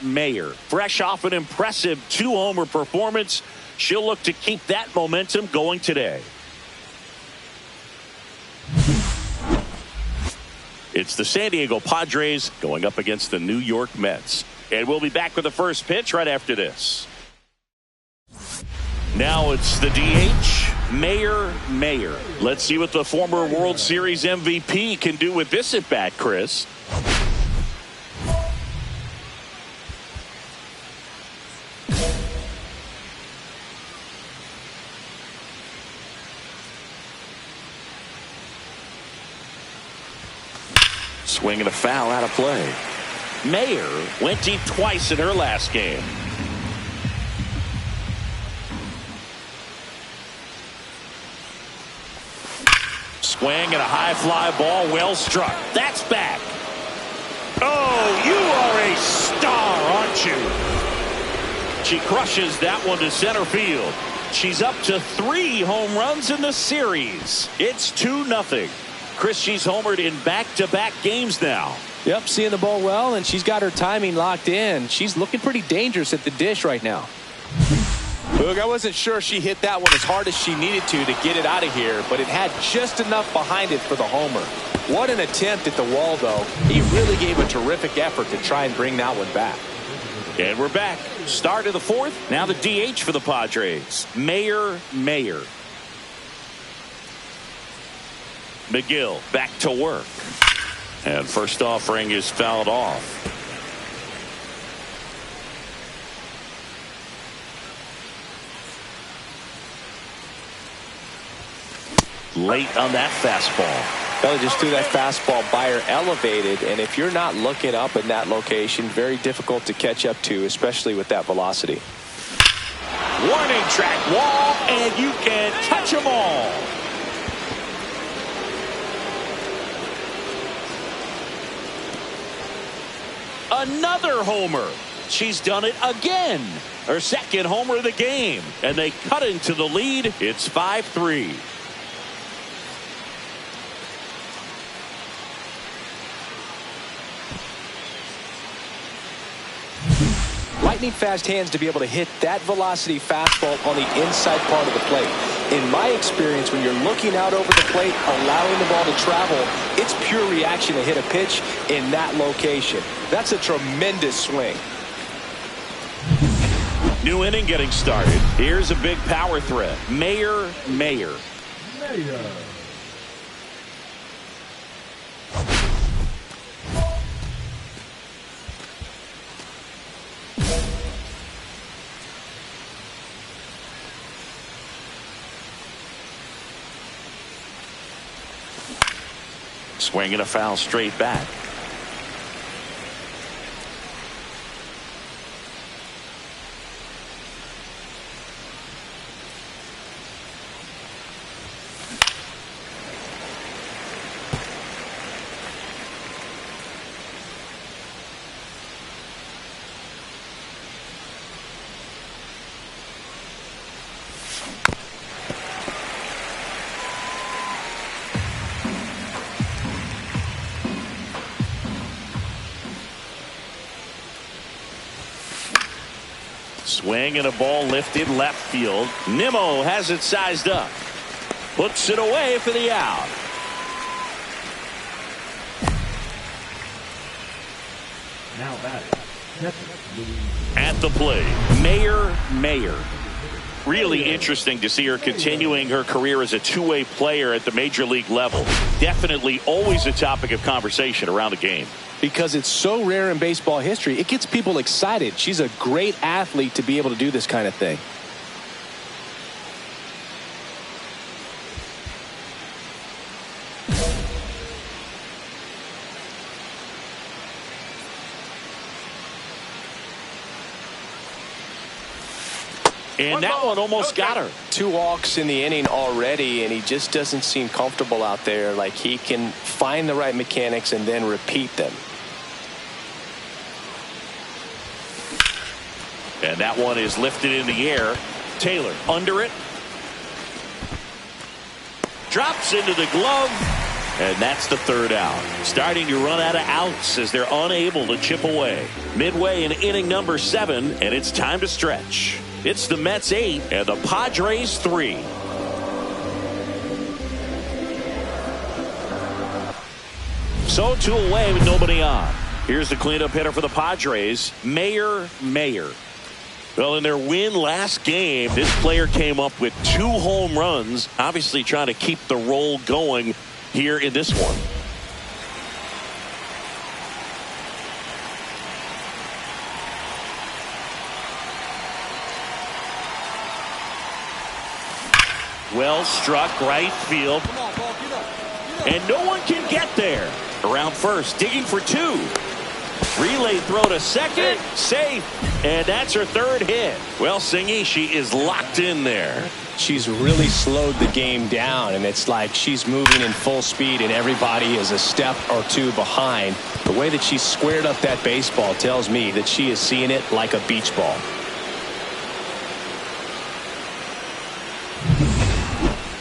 Speaker 1: Mayer, fresh off an impressive 2-homer performance. She'll look to keep that momentum going today. It's the San Diego Padres going up against the New York Mets. And we'll be back with the first pitch right after this. Now it's the DH, Mayer. Let's see what the former World Series MVP can do with this at bat, Chris. Swing and a foul out of play. Mayer went deep twice in her last game. Swing and a high fly ball, well struck. That's back. Oh, you are a star, aren't you? She crushes that one to center field. She's up to 3 home runs in the series. It's 2-0. Chris, she's homered in back-to-back games now.
Speaker 2: Yep, seeing the ball well, and she's got her timing locked in. She's looking pretty dangerous at the dish right now. Boog, I wasn't sure she hit that one as hard as she needed to get it out of here, but it had just enough behind it for the homer. What an attempt at the wall, though. He really gave a terrific effort to try and bring that one back.
Speaker 1: And we're back. Start of the 4th. Now the DH for the Padres. Mayer. McGill back to work. And first offering is fouled off. Late on that fastball.
Speaker 2: Belly just threw that fastball by her elevated, and if you're not looking up in that location, very difficult to catch up to, especially with that velocity.
Speaker 1: Warning track wall, and you can touch them all. Another homer. She's done it again. Her second homer of the game. And they cut into the lead. It's 5-3.
Speaker 2: Lightning fast hands to be able to hit that velocity fastball on the inside part of the plate. In my experience, when you're looking out over the plate, allowing the ball to travel, it's pure reaction to hit a pitch in that location. That's a tremendous swing.
Speaker 1: New inning getting started. Here's a big power threat. Mayer. Swinging a foul straight back. Swing and a ball lifted left field. Nimmo has it sized up. Puts it away for the out.
Speaker 4: Now batting.
Speaker 1: At the plate, Mayer. Really interesting to see her continuing her career as a two-way player at the major league level. Definitely always a topic of conversation around the game.
Speaker 2: Because it's so rare in baseball history, it gets people excited. She's a great athlete to be able to do this kind of thing.
Speaker 1: And that one almost got her.
Speaker 2: 2 walks in the inning already, and he just doesn't seem comfortable out there. Like he can find the right mechanics and then repeat them.
Speaker 1: And that one is lifted in the air. Taylor under it. Drops into the glove. And that's the 3rd out. Starting to run out of outs as they're unable to chip away. Midway in inning number 7, and it's time to stretch. It's the Mets 8 and the Padres 3. So 2 away with nobody on. Here's the cleanup hitter for the Padres, Mayer. Well, in their win last game, this player came up with 2 home runs, obviously trying to keep the roll going here in this one. Well struck right field. And no one can get there. Around first, digging for 2. Relay throw to second, safe, and that's her 3rd hit. Well, Singy, she is locked in there.
Speaker 2: She's really slowed the game down, and it's like she's moving in full speed and everybody is a step or 2 behind. The way that she squared up that baseball tells me that she is seeing it like a beach ball.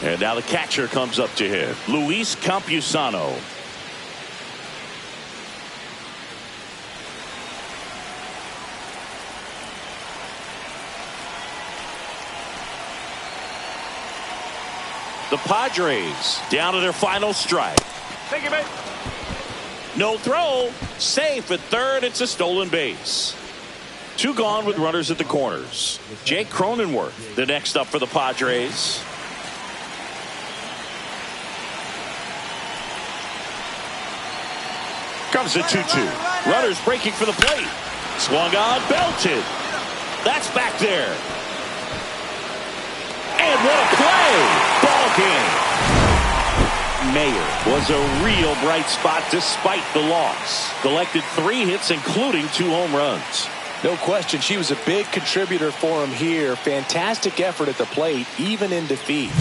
Speaker 1: And now the catcher comes up to him, Luis Campusano. The Padres down to their final strike.
Speaker 3: Thank you, mate.
Speaker 1: No throw. Safe at 3rd. It's a stolen base. 2 gone with runners at the corners. Jake Cronenworth, the next up for the Padres. Comes a 2-2. Runners breaking for the plate. Swung on, belted. That's back there. And what a play! Ball game. Mayer was a real bright spot despite the loss. Collected 3 hits, including 2 home runs.
Speaker 2: No question, she was a big contributor for him here. Fantastic effort at the plate, even in defeat.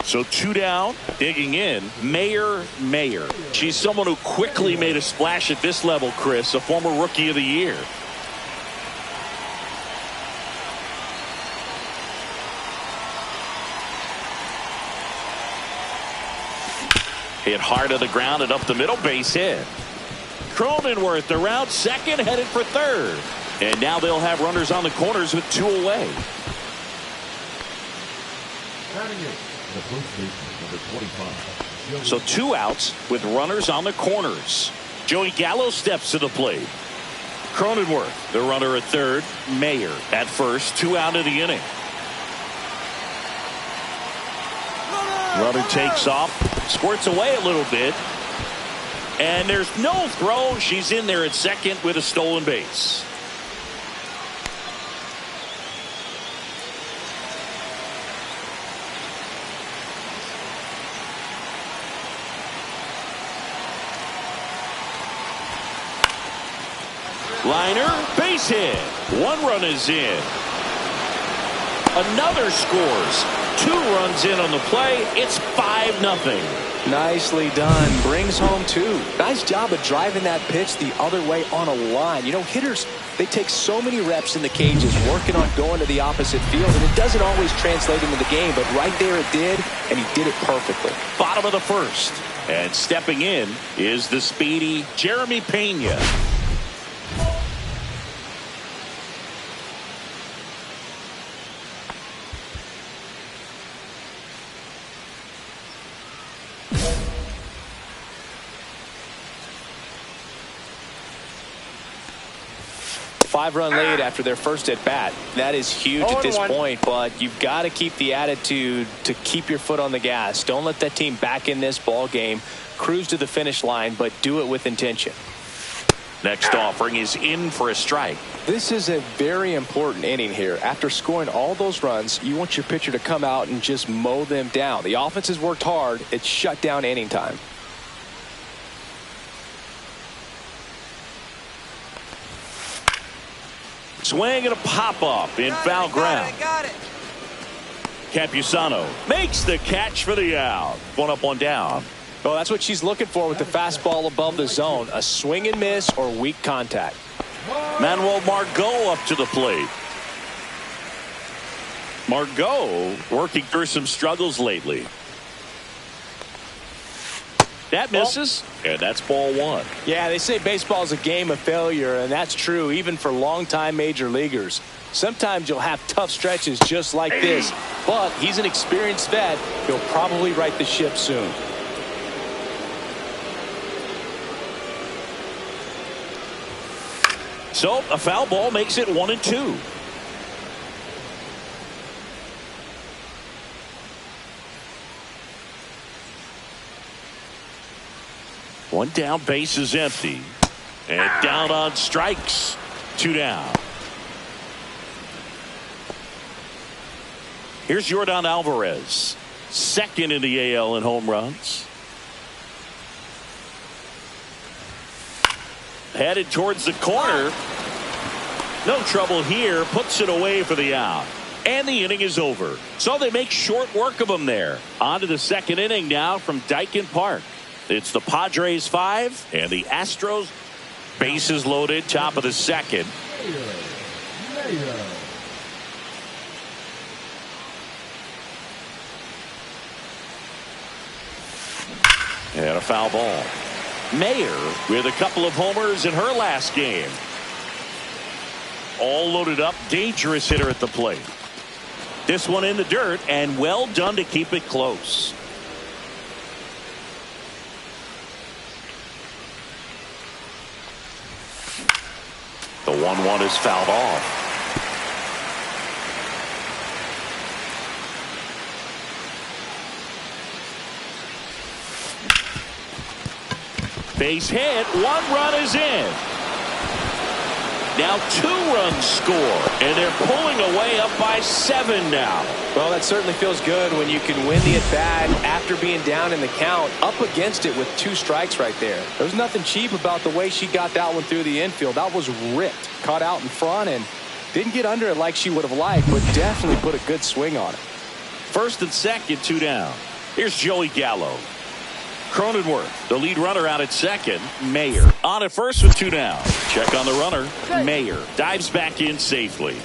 Speaker 1: So 2 down, digging in, Mayer. She's someone who quickly made a splash at this level, Chris, a former Rookie of the Year. Hit hard to the ground and up the middle, base hit. Cronenworth around second, headed for third. And now they'll have runners on the corners with 2 away.
Speaker 4: The first baseman, number 25.
Speaker 1: So 2 outs with runners on the corners. Joey Gallo steps to the plate. Cronenworth, the runner at third. Mayer at first. 2 out of the inning. Runner takes off, squirts away a little bit. And there's no throw. She's in there at second with a stolen base. Liner, base hit. 1 run is in. Another scores. 2 runs in on the play. It's 5-0.
Speaker 2: Nicely done. Brings home 2. Nice job of driving that pitch the other way on a line. You know, hitters, they take so many reps in the cages working on going to the opposite field, and it doesn't always translate into the game, but right there it did, and he did it perfectly.
Speaker 1: Bottom of the first. And stepping in is the speedy Jeremy Pena.
Speaker 2: Five-run lead after their first at-bat. That is huge at this point, but you've got to keep the attitude to keep your foot on the gas. Don't let that team back in this ball game. Cruise to the finish line, but do it with intention.
Speaker 1: Next offering is in for a strike.
Speaker 2: This is a very important inning here. After scoring all those runs, you want your pitcher to come out and just mow them down. The offense has worked hard. It's shut down inning time.
Speaker 1: Swing and a pop-up in foul ground.
Speaker 5: Got it.
Speaker 1: Campusano makes the catch for the out. 1 up, 1 down.
Speaker 2: Well, that's what she's looking for with the fastball above the zone. A swing and miss or weak contact.
Speaker 1: Manuel Margot up to the plate. Margot working through some struggles lately. That misses, and that's ball 1.
Speaker 2: Yeah, they say baseball is a game of failure, and that's true even for longtime major leaguers. Sometimes you'll have tough stretches just like this, but he's an experienced vet. He'll probably right the ship soon.
Speaker 1: So a foul ball makes it 1-2. One down, base is empty. And down on strikes. 2 down. Here's Yordan Alvarez, second in the AL in home runs. Headed towards the corner. No trouble here. Puts it away for the out. And the inning is over. So they make short work of him there. On to the second inning now from Dyken Park. It's the Padres 5 and the Astros. Bases loaded, top of the second. And a foul ball. Mayer with a couple of homers in her last game. All loaded up, dangerous hitter at the plate. This one in the dirt, and well done to keep it close. The 1-1 is fouled off. Base hit. 1 run is in. Now 2 runs score, and they're pulling away up by 7 now.
Speaker 2: Well, that certainly feels good when you can win the at-bat after being down in the count, up against it with 2 strikes right there. There's nothing cheap about the way she got that one through the infield. That was ripped, caught out in front, and didn't get under it like she would have liked, but definitely put a good swing on it.
Speaker 1: First and second, 2 down. Here's Joey Gallo. Cronenworth, the lead runner, out at second. Mayer on at first with 2 down. Check on the runner. Mayer dives back in safely.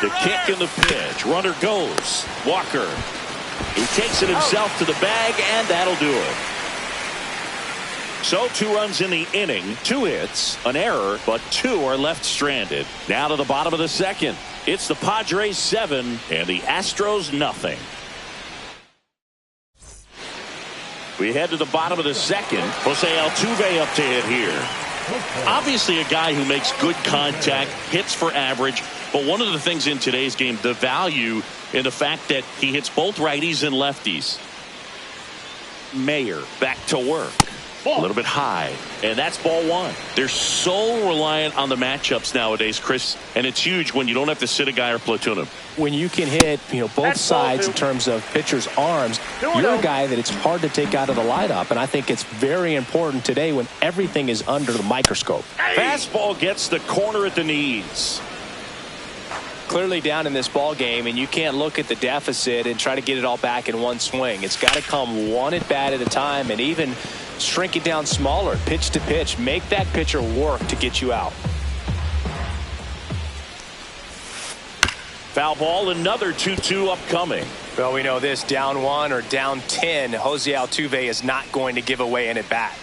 Speaker 1: The kick and the pitch. Runner goes. Walker. He takes it himself to the bag, and that'll do it. So 2 runs in the inning, 2 hits, an error, but 2 are left stranded. Now to the bottom of the second. It's the Padres 7 and the Astros nothing. We head to the bottom of the second. Jose Altuve up to hit here. Obviously a guy who makes good contact, hits for average, but one of the things in today's game, the value in the fact that he hits both righties and lefties. Mayer back to work. A little bit high, and that's ball 1. They're so reliant on the matchups nowadays, Chris, and it's huge when you don't have to sit a guy or platoon him.
Speaker 2: When you can hit, both sides in terms of pitchers' arms, you're a guy that it's hard to take out of the lineup, and I think it's very important today when everything is under the microscope.
Speaker 1: Fastball gets the corner at the knees.
Speaker 2: Clearly down in this ball game, and you can't look at the deficit and try to get it all back in one swing. It's got to come one at bat at a time, and even shrink it down smaller, pitch to pitch. Make that pitcher work to get you out.
Speaker 1: Foul ball, another 2-2 upcoming.
Speaker 2: Well, we know this, down 1 or down 10, Jose Altuve is not going to give away an at bat.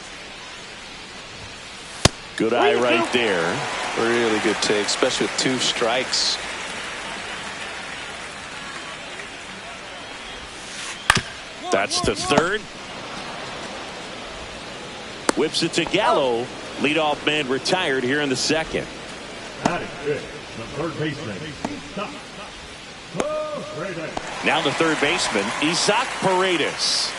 Speaker 1: Good eye right there.
Speaker 2: Really good take, especially with 2 strikes.
Speaker 1: That's the third. Whips it to Gallo. Leadoff man retired here in the second.
Speaker 4: That is good. The third baseman. Stop.
Speaker 1: Now the third baseman, Isaac Paredes.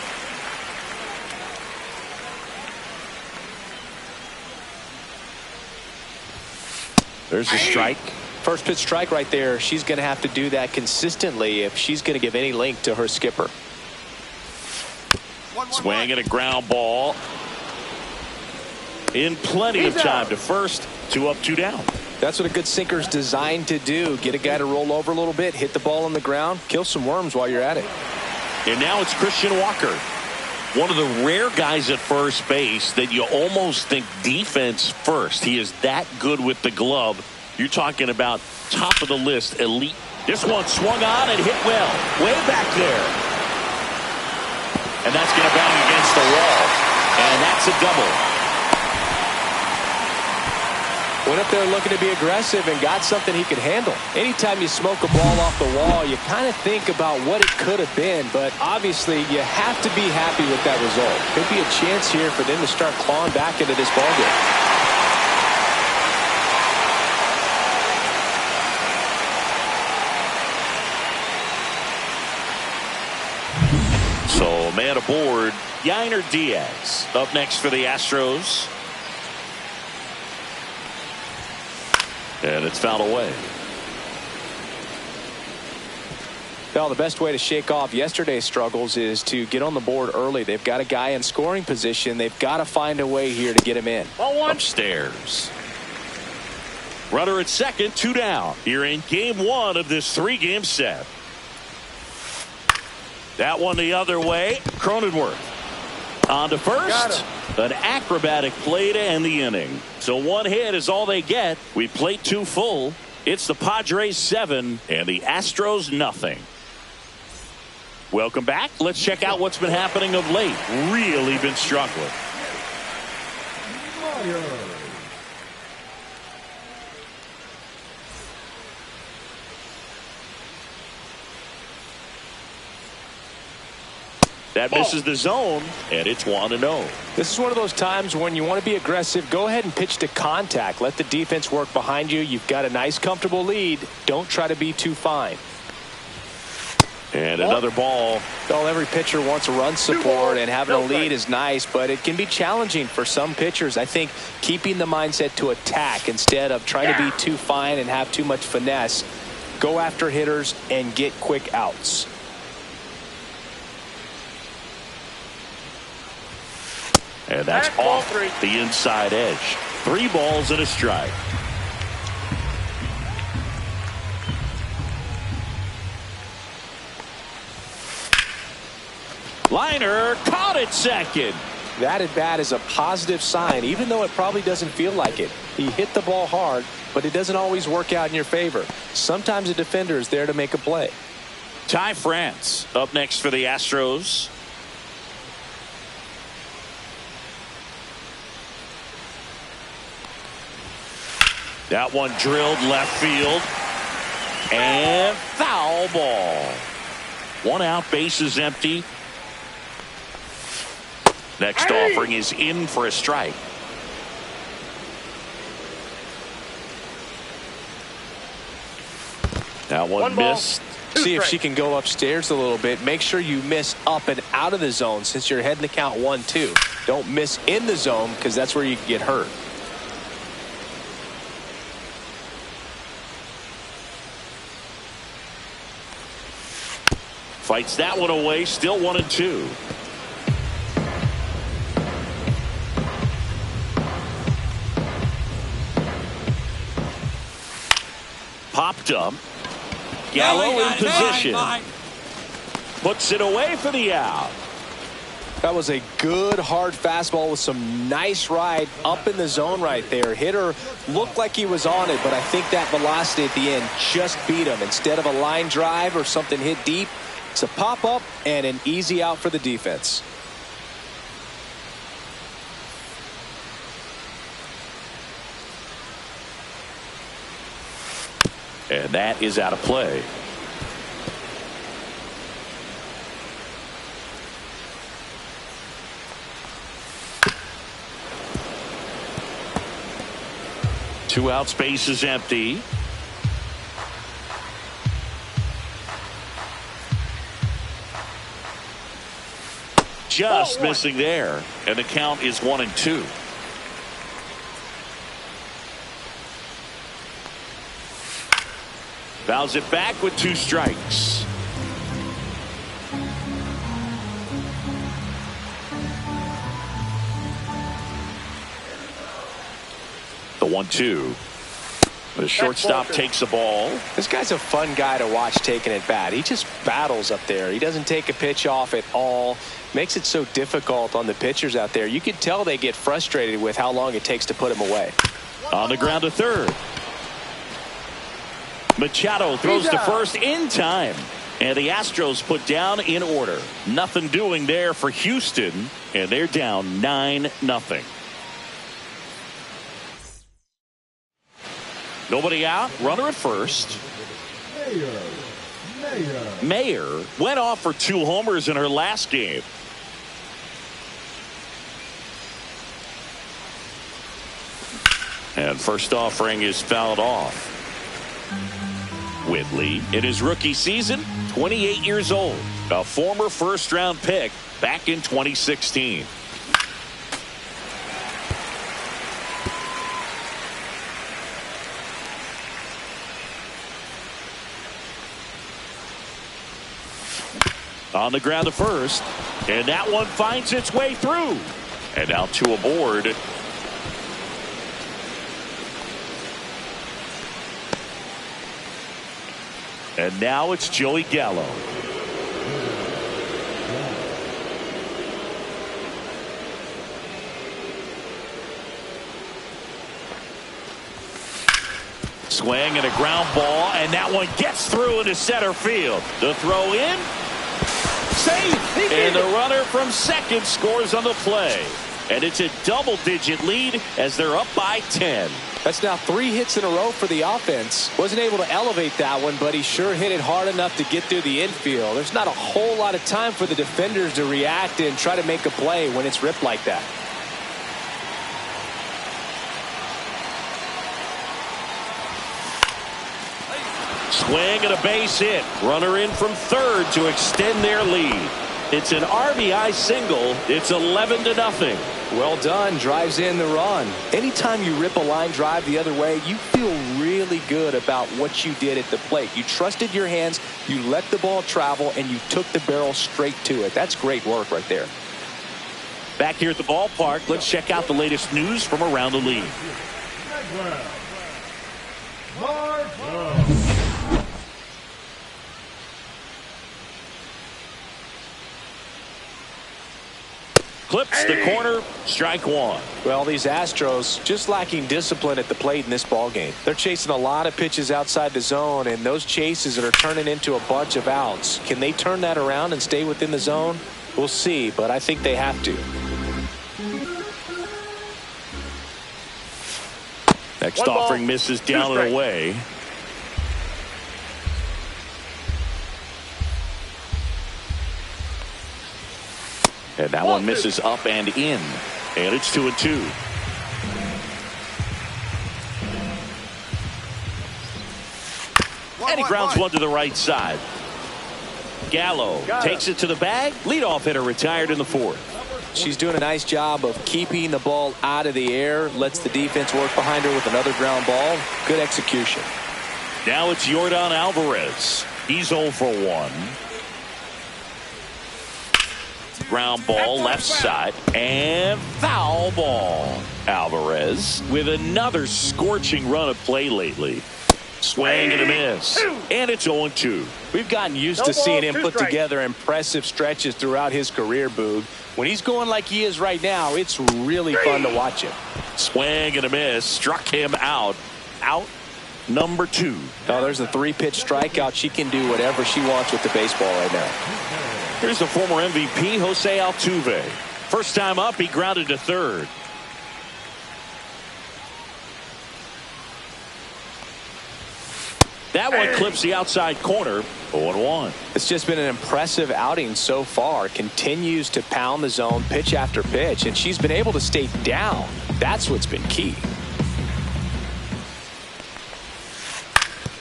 Speaker 1: There's a strike.
Speaker 2: First pitch strike right there. She's going to have to do that consistently if she's going to give any link to her skipper.
Speaker 1: Swing and a ground ball. In plenty of time to first. 2 up, 2 down.
Speaker 2: That's what a good sinker's designed to do. Get a guy to roll over a little bit, hit the ball on the ground, kill some worms while you're at it.
Speaker 1: And now it's Christian Walker. One of the rare guys at first base that you almost think defense first. He is that good with the glove. You're talking about top of the list, elite. This one swung on and hit well. Way back there. And that's going to bang against the wall. And that's a double.
Speaker 2: Went up there looking to be aggressive and got something he could handle. Anytime you smoke a ball off the wall, you kind of think about what it could have been, but obviously you have to be happy with that result. Could be a chance here for them to start clawing back into this ballgame.
Speaker 1: So, man aboard, Yainer Diaz up next for the Astros. And it's fouled away.
Speaker 2: Well, the best way to shake off yesterday's struggles is to get on the board early. They've got a guy in scoring position. They've got to find a way here to get him in.
Speaker 1: Upstairs. Runner at second, 2 down. Here in game 1 of this 3-game set. That one the other way. Cronenworth on to first. An acrobatic play to end the inning. So 1 hit is all they get. We played 2 full. It's the Padres 7 and the Astros nothing. Welcome back. Let's check out what's been happening of late. Really been struggling. That misses the zone, and it's 1-0.
Speaker 2: This is one of those times when you want to be aggressive. Go ahead and pitch to contact. Let the defense work behind you. You've got a nice, comfortable lead. Don't try to be too fine.
Speaker 1: And another ball.
Speaker 2: Well, every pitcher wants a run support, and having a lead is nice, but it can be challenging for some pitchers. I think keeping the mindset to attack instead of trying to be too fine and have too much finesse. Go after hitters and get quick outs.
Speaker 1: And that's off the inside edge. 3 balls and a strike. Liner caught it second.
Speaker 2: That at bat is a positive sign, even though it probably doesn't feel like it. He hit the ball hard, but it doesn't always work out in your favor. Sometimes a defender is there to make a play.
Speaker 1: Ty France up next for the Astros. That one drilled left field. And foul ball. 1 out, bases empty. Next offering is in for a strike. That one missed.
Speaker 2: See if she can go upstairs a little bit. Make sure you miss up and out of the zone since you're heading the count 1-2. Don't miss in the zone because that's where you can get hurt.
Speaker 1: Fights that one away. Still 1-2. Popped up. Gallo in position. Puts it away for the out.
Speaker 2: That was a good hard fastball with some nice ride up in the zone right there. Hitter looked like he was on it, but I think that velocity at the end just beat him. Instead of a line drive or something hit deep, it's a pop up and an easy out for the defense.
Speaker 1: And that is out of play. Two out, space is empty. Just missing there, and the count is 1-2. Fouls it back with 2 strikes. The 1-2. The shortstop takes a ball.
Speaker 2: This guy's a fun guy to watch taking at bat. He just battles up there. He doesn't take a pitch off at all. Makes it so difficult on the pitchers out there. You can tell they get frustrated with how long it takes to put him away.
Speaker 1: On the ground to third. Machado throws to first in time. And the Astros put down in order. Nothing doing there for Houston. And they're down 9-0. Nobody out. Runner at first. Mayer went off for 2 homers in her last game. And first offering is fouled off. Whitley, in his rookie season, 28 years old, a former first-round pick back in 2016. On the ground to first, and that one finds its way through. And now 2 aboard. And now it's Joey Gallo. Swing and a ground ball, and that one gets through into center field. The throw in. Safe. And the runner from second scores on the play. And it's a double-digit lead as they're up by 10.
Speaker 2: That's now 3 hits in a row for the offense. Wasn't able to elevate that one, but he sure hit it hard enough to get through the infield. There's not a whole lot of time for the defenders to react and try to make a play when it's ripped like that.
Speaker 1: Swing and a base hit. Runner in from third to extend their lead. It's an RBI single. It's 11-0.
Speaker 2: Well done. Drives in the run. Anytime you rip a line drive the other way, you feel really good about what you did at the plate. You trusted your hands, you let the ball travel, and you took the barrel straight to it. That's great work right there.
Speaker 1: Back here at the ballpark, let's check out the latest news from around the league. Clips the corner, strike 1.
Speaker 2: Well, these Astros just lacking discipline at the plate in this ball game. They're chasing a lot of pitches outside the zone, and those chases are turning into a bunch of outs. Can they turn that around and stay within the zone? We'll see, but I think they have to.
Speaker 1: Next offering misses down and away. And that one misses up and in. And it's 2-2. And he grounds one to the right side. Gallo takes it to the bag. Leadoff hitter retired in the 4th.
Speaker 2: She's doing a nice job of keeping the ball out of the air. Lets the defense work behind her with another ground ball. Good execution.
Speaker 1: Now it's Yordan Alvarez. He's 0 for 1. Ground ball left side and foul ball. Alvarez with another scorching run of play lately. Swing and a miss. And it's 0-2.
Speaker 2: We've gotten used to seeing him put together impressive stretches throughout his career, Boog. When he's going like he is right now, it's really fun to watch him.
Speaker 1: Swing and a miss. Struck him out. Out number 2.
Speaker 2: Oh, there's a 3-pitch strikeout. She can do whatever she wants with the baseball right now.
Speaker 1: Here's the former MVP, Jose Altuve. First time up, he grounded to third. That one clips the outside corner. 0-1.
Speaker 2: It's just been an impressive outing so far. Continues to pound the zone pitch after pitch, and she's been able to stay down. That's what's been key.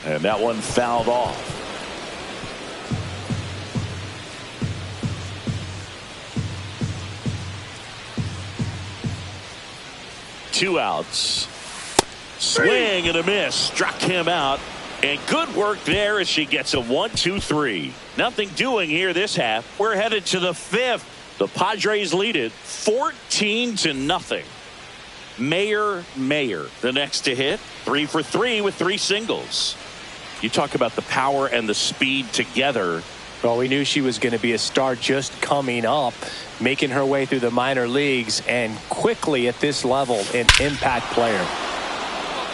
Speaker 1: And that one fouled off. Two outs. Swing and a miss. Struck him out. And good work there as she gets a 1-2-3. Nothing doing here this half. We're headed to the 5th. The Padres lead it 14-0. Mayer, the next to hit. 3 for 3 with 3 singles. You talk about the power and the speed together.
Speaker 2: Well, we knew she was going to be a star just coming up, making her way through the minor leagues, and quickly at this level, an impact player.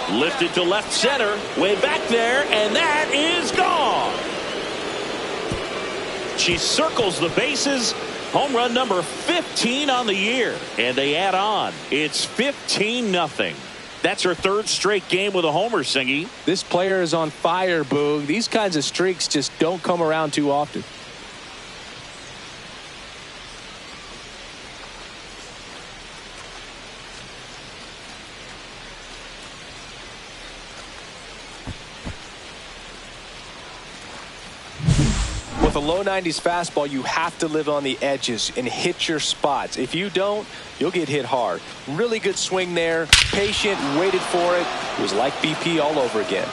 Speaker 1: Lifted to left center, way back there, and that is gone. She circles the bases. Home run number 15 on the year, and they add on. It's 15-0. That's her third straight game with a homer, Singy.
Speaker 2: This player is on fire, Boog. These kinds of streaks just don't come around too often. With a low 90s fastball, you have to live on the edges and hit your spots. If you don't, you'll get hit hard. Really good swing there. Patient, waited for it. It was like BP all over again.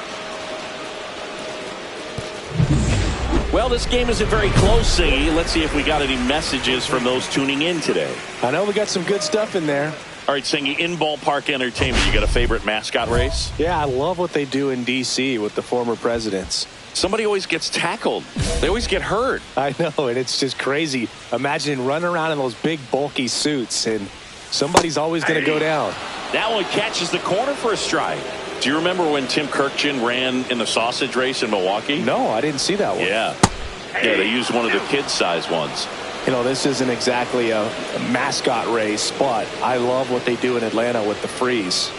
Speaker 1: Well, this game isn't very close, Singy. Let's see if we got any messages from those tuning in today.
Speaker 2: I know we got some good stuff in there.
Speaker 1: All right, Singy, in ballpark entertainment, you got a favorite mascot race?
Speaker 2: Yeah, I love what they do in D.C. with the former presidents.
Speaker 1: Somebody always gets tackled. They always get hurt.
Speaker 2: I know, and it's just crazy. Imagine running around in those big, bulky suits, and somebody's always going to go down.
Speaker 1: That one catches the corner for a strike. Do you remember when Tim Kirkjian ran in the sausage race in Milwaukee?
Speaker 2: No, I didn't see that one.
Speaker 1: Yeah. Yeah, they used one of the kid-sized ones.
Speaker 2: You know, this isn't exactly a mascot race, but I love what they do in Atlanta with the freeze.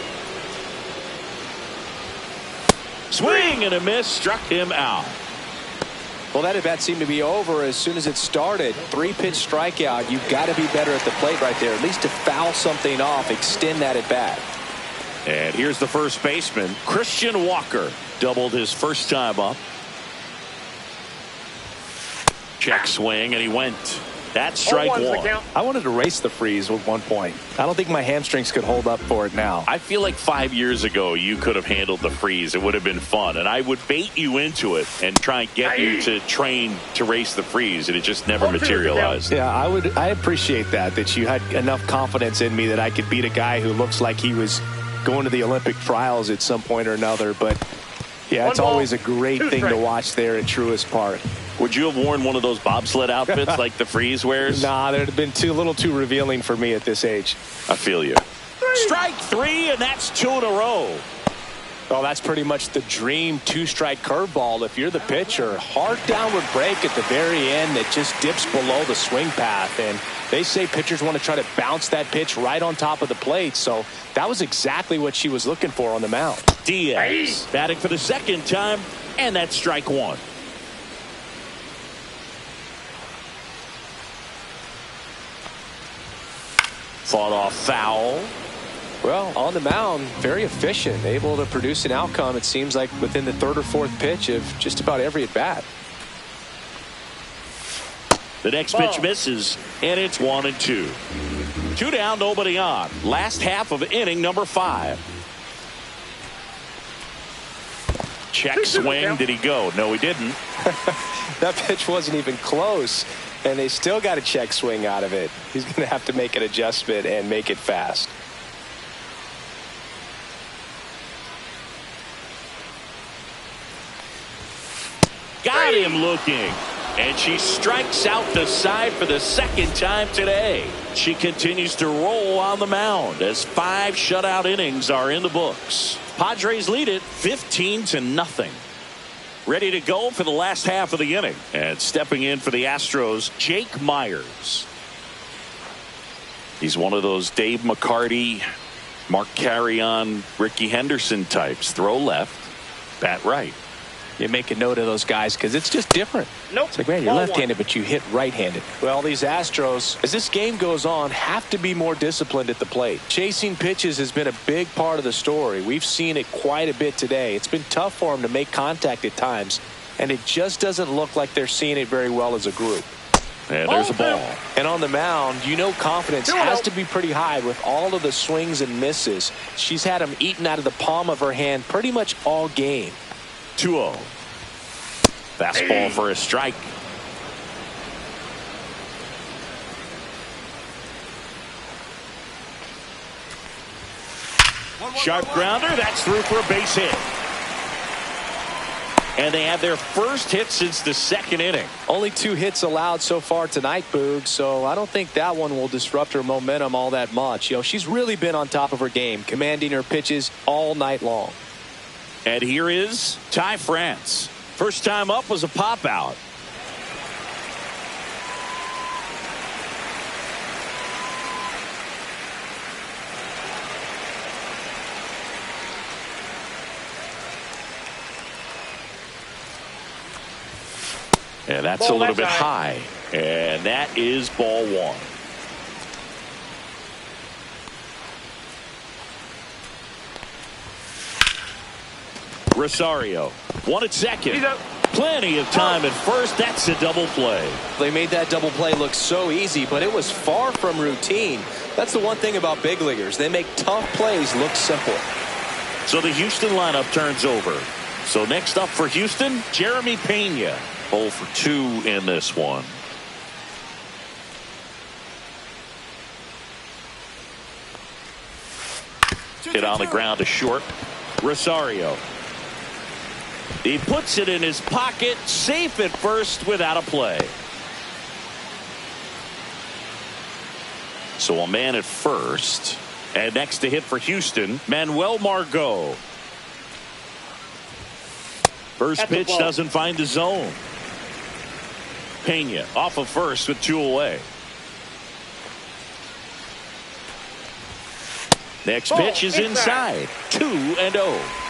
Speaker 1: Swing and a miss, struck him out.
Speaker 2: Well, that at-bat seemed to be over as soon as it started. 3-pitch strikeout. You've got to be better at the plate right there, at least to foul something off, extend that at-bat.
Speaker 1: And here's the first baseman, Christian Walker. Doubled his first time up. Check swing, and he went. That's strike one.
Speaker 2: I wanted to race the freeze at one point. I don't think my hamstrings could hold up for it now.
Speaker 1: I feel like 5 years ago you could have handled the freeze. It would have been fun, and I would bait you into it and try and get you to train to race the freeze, and it just never materialized.
Speaker 2: Yeah, I appreciate that you had enough confidence in me that I could beat a guy who looks like he was going to the Olympic trials at some point or another. But yeah, it's always a great thing to watch there at Truist Park.
Speaker 1: Would you have worn one of those bobsled outfits like the freeze wears?
Speaker 2: Nah, they'd have been a little too revealing for me at this age.
Speaker 1: I feel you. Strike three, and that's 2 in a row.
Speaker 2: Oh, that's pretty much the dream two-strike curveball. If you're the pitcher, hard downward break at the very end that just dips below the swing path. And they say pitchers want to try to bounce that pitch right on top of the plate. So that was exactly what she was looking for on the mound.
Speaker 1: Diaz batting for the second time, and that's strike one. Fought off foul.
Speaker 2: Well, on the mound, very efficient, able to produce an outcome, it seems like, within the third or fourth pitch of just about every at-bat.
Speaker 1: The next pitch misses, and it's 1-2. 2 down, nobody on. Last half of inning number 5. Check swing. Did he go? No, he didn't.
Speaker 2: That pitch wasn't even close, and they still got a check swing out of it. He's going to have to make an adjustment and make it fast.
Speaker 1: Got him looking. And she strikes out the side for the second time today. She continues to roll on the mound as 5 shutout innings are in the books. Padres lead it 15-0. Ready to go for the last half of the inning. And stepping in for the Astros, Jake Myers. He's one of those Dave McCarty, Mark Carrion, Ricky Henderson types. Throw left, bat right.
Speaker 2: You make a note of those guys because it's just different.
Speaker 3: Nope.
Speaker 2: It's like, man, you're left-handed, but you hit right-handed. Well, these Astros, as this game goes on, have to be more disciplined at the plate. Chasing pitches has been a big part of the story. We've seen it quite a bit today. It's been tough for them to make contact at times, and it just doesn't look like they're seeing it very well as a group.
Speaker 1: And there's a ball.
Speaker 2: And on the mound, you know confidence has to be pretty high with all of the swings and misses. She's had them eaten out of the palm of her hand pretty much all game.
Speaker 1: 2-0. Fastball for a strike. Sharp grounder. That's through for a base hit. And they have their first hit since the second inning.
Speaker 2: Only 2 hits allowed so far tonight, Boog, so I don't think that one will disrupt her momentum all that much. You know, she's really been on top of her game, commanding her pitches all night long.
Speaker 1: And here is Ty France. First time up was a pop out. And that's a little bit high. And that is ball one. Rosario, one at second. Plenty of time at first. That's a double play.
Speaker 2: They made that double play look so easy, but it was far from routine. That's the one thing about big leaguers. They make tough plays look simple.
Speaker 1: So the Houston lineup turns over. So next up for Houston, Jeremy Pena. 0 for 2 in this one. Hit on the ground to short. Rosario. He puts it in his pocket, safe at first without a play. So a man at first. And next to hit for Houston, Manuel Margot. First pitch doesn't find the zone. Pena off of first with 2 away. Next pitch is inside. 2-0.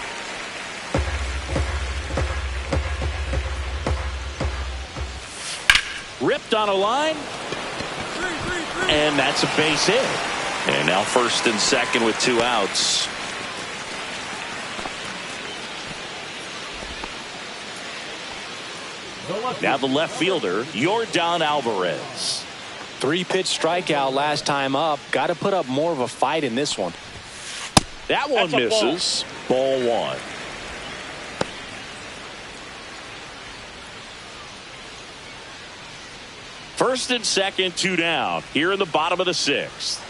Speaker 1: Ripped on a line. And that's a base hit. And now first and second with 2 outs. Now the left fielder, Yordan Alvarez.
Speaker 2: 3-pitch strikeout last time up. Got to put up more of a fight in this one.
Speaker 1: That one misses. Ball one. First and second, 2 down. Here in the bottom of the 6th.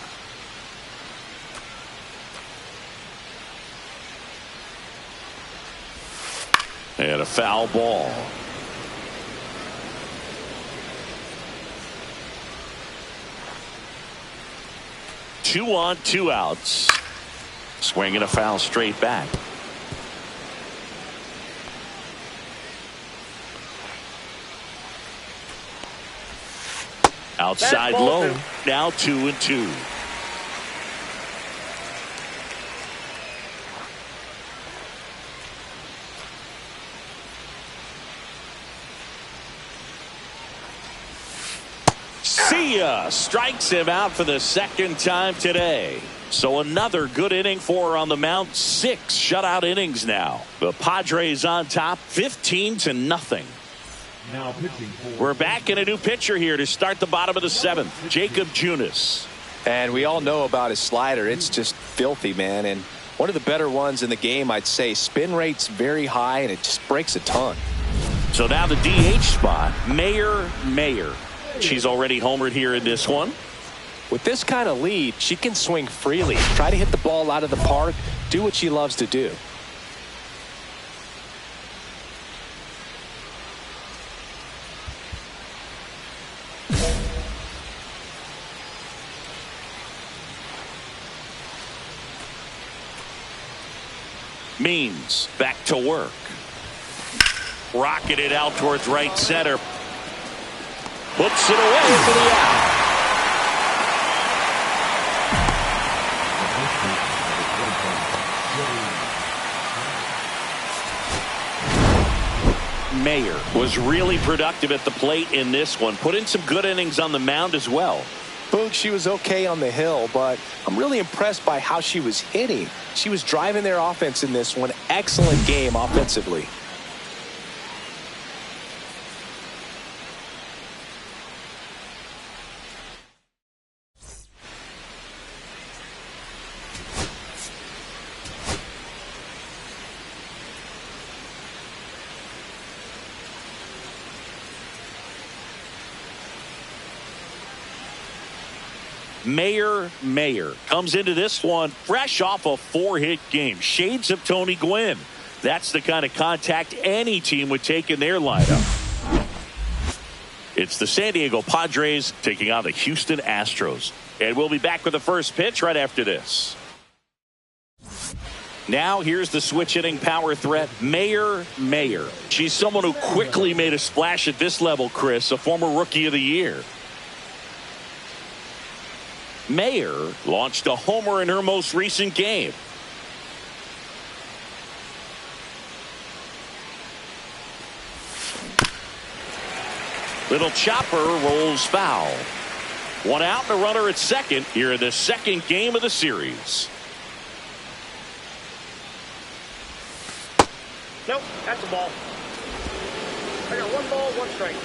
Speaker 1: And a foul ball. Two on, 2 outs. Swinging a foul straight back. Outside low. Now 2-2. See ya. Strikes him out for the second time today. So another good inning for her on the mound. 6 shutout innings now. The Padres on top 15-0.
Speaker 4: Now pitching for
Speaker 1: We're back in a new pitcher here to start the bottom of the 7th. Jacob Junis.
Speaker 2: And we all know about his slider. It's just filthy, man. And one of the better ones in the game, I'd say. Spin rate's very high, and it just breaks a ton.
Speaker 1: So now the DH spot, Mayer. She's already homered here in this one.
Speaker 2: With this kind of lead, she can swing freely, try to hit the ball out of the park, do what she loves to do.
Speaker 1: Means back to work. Rocketed out towards right center. Puts it away for the out. Mayer was really productive at the plate in this one. Put in some good innings on the mound as well.
Speaker 2: Boog, she was okay on the hill, but I'm really impressed by how she was hitting. She was driving their offense in this one. Excellent game offensively.
Speaker 1: Mayer comes into this one fresh off a 4-hit game. Shades of Tony Gwynn. That's the kind of contact any team would take in their lineup. It's the San Diego Padres taking on the Houston Astros. And we'll be back with the first pitch right after this. Now here's the switch hitting power threat, Mayer. She's someone who quickly made a splash at this level, Chris, a former Rookie of the Year. Mayer launched a homer in her most recent game. Little chopper rolls foul. One out and a runner at second here in the second game of the series.
Speaker 3: Nope, that's a ball. I got 1 ball, 1 strike.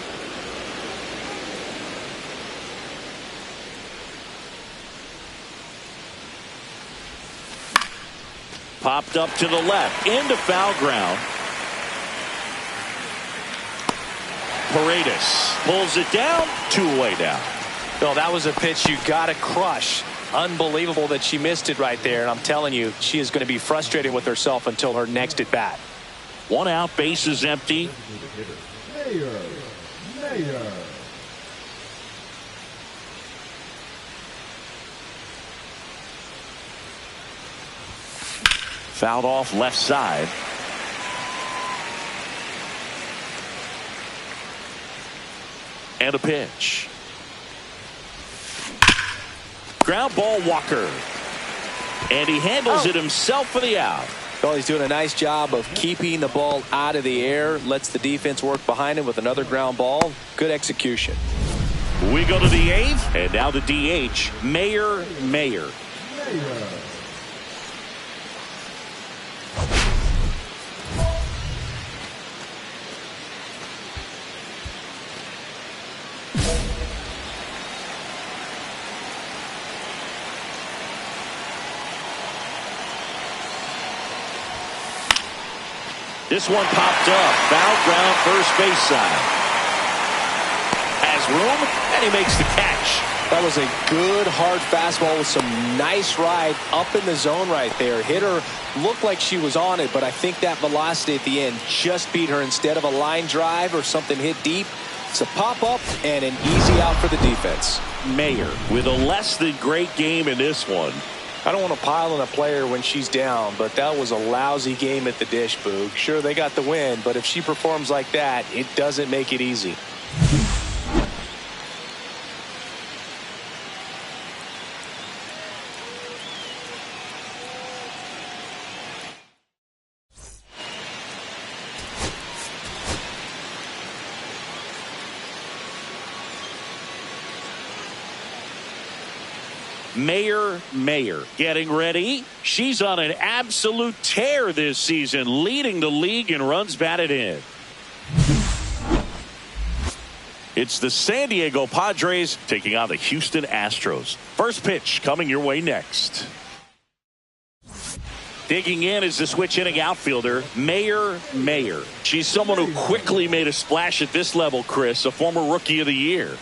Speaker 1: Popped up to the left into foul ground. Paredes pulls it down, 2 away now.
Speaker 2: No, that was a pitch you got to crush. Unbelievable that she missed it right there. And I'm telling you, she is going to be frustrated with herself until her next at bat.
Speaker 1: 1 out, base is empty.
Speaker 4: Mayer.
Speaker 1: Fouled off left side. And a pitch. Ground ball, Walker. And he handles it himself for the out.
Speaker 2: Well, he's doing a nice job of keeping the ball out of the air. Lets the defense work behind him with another ground ball. Good execution.
Speaker 1: We go to the 8th. And now the DH, Mayer. This one popped up. Foul ground, first base side. Has room, and he makes the catch.
Speaker 2: That was a good, hard fastball with some nice ride up in the zone right there. Hit her, looked like she was on it, but I think that velocity at the end just beat her. Instead of a line drive or something hit deep, it's a pop-up and an easy out for the defense.
Speaker 1: Mayer with a less than great game in this one.
Speaker 2: I don't want to pile on a player when she's down, but that was a lousy game at the dish, Boog. Sure, they got the win, but if she performs like that, it doesn't make it easy.
Speaker 1: Mayer getting ready. She's on an absolute tear this season, leading the league in runs batted in. It's the San Diego Padres taking on the Houston Astros. First pitch coming your way next. Digging in is the switch hitting outfielder, Mayer. She's someone who quickly made a splash at this level, Chris, a former Rookie of the Year.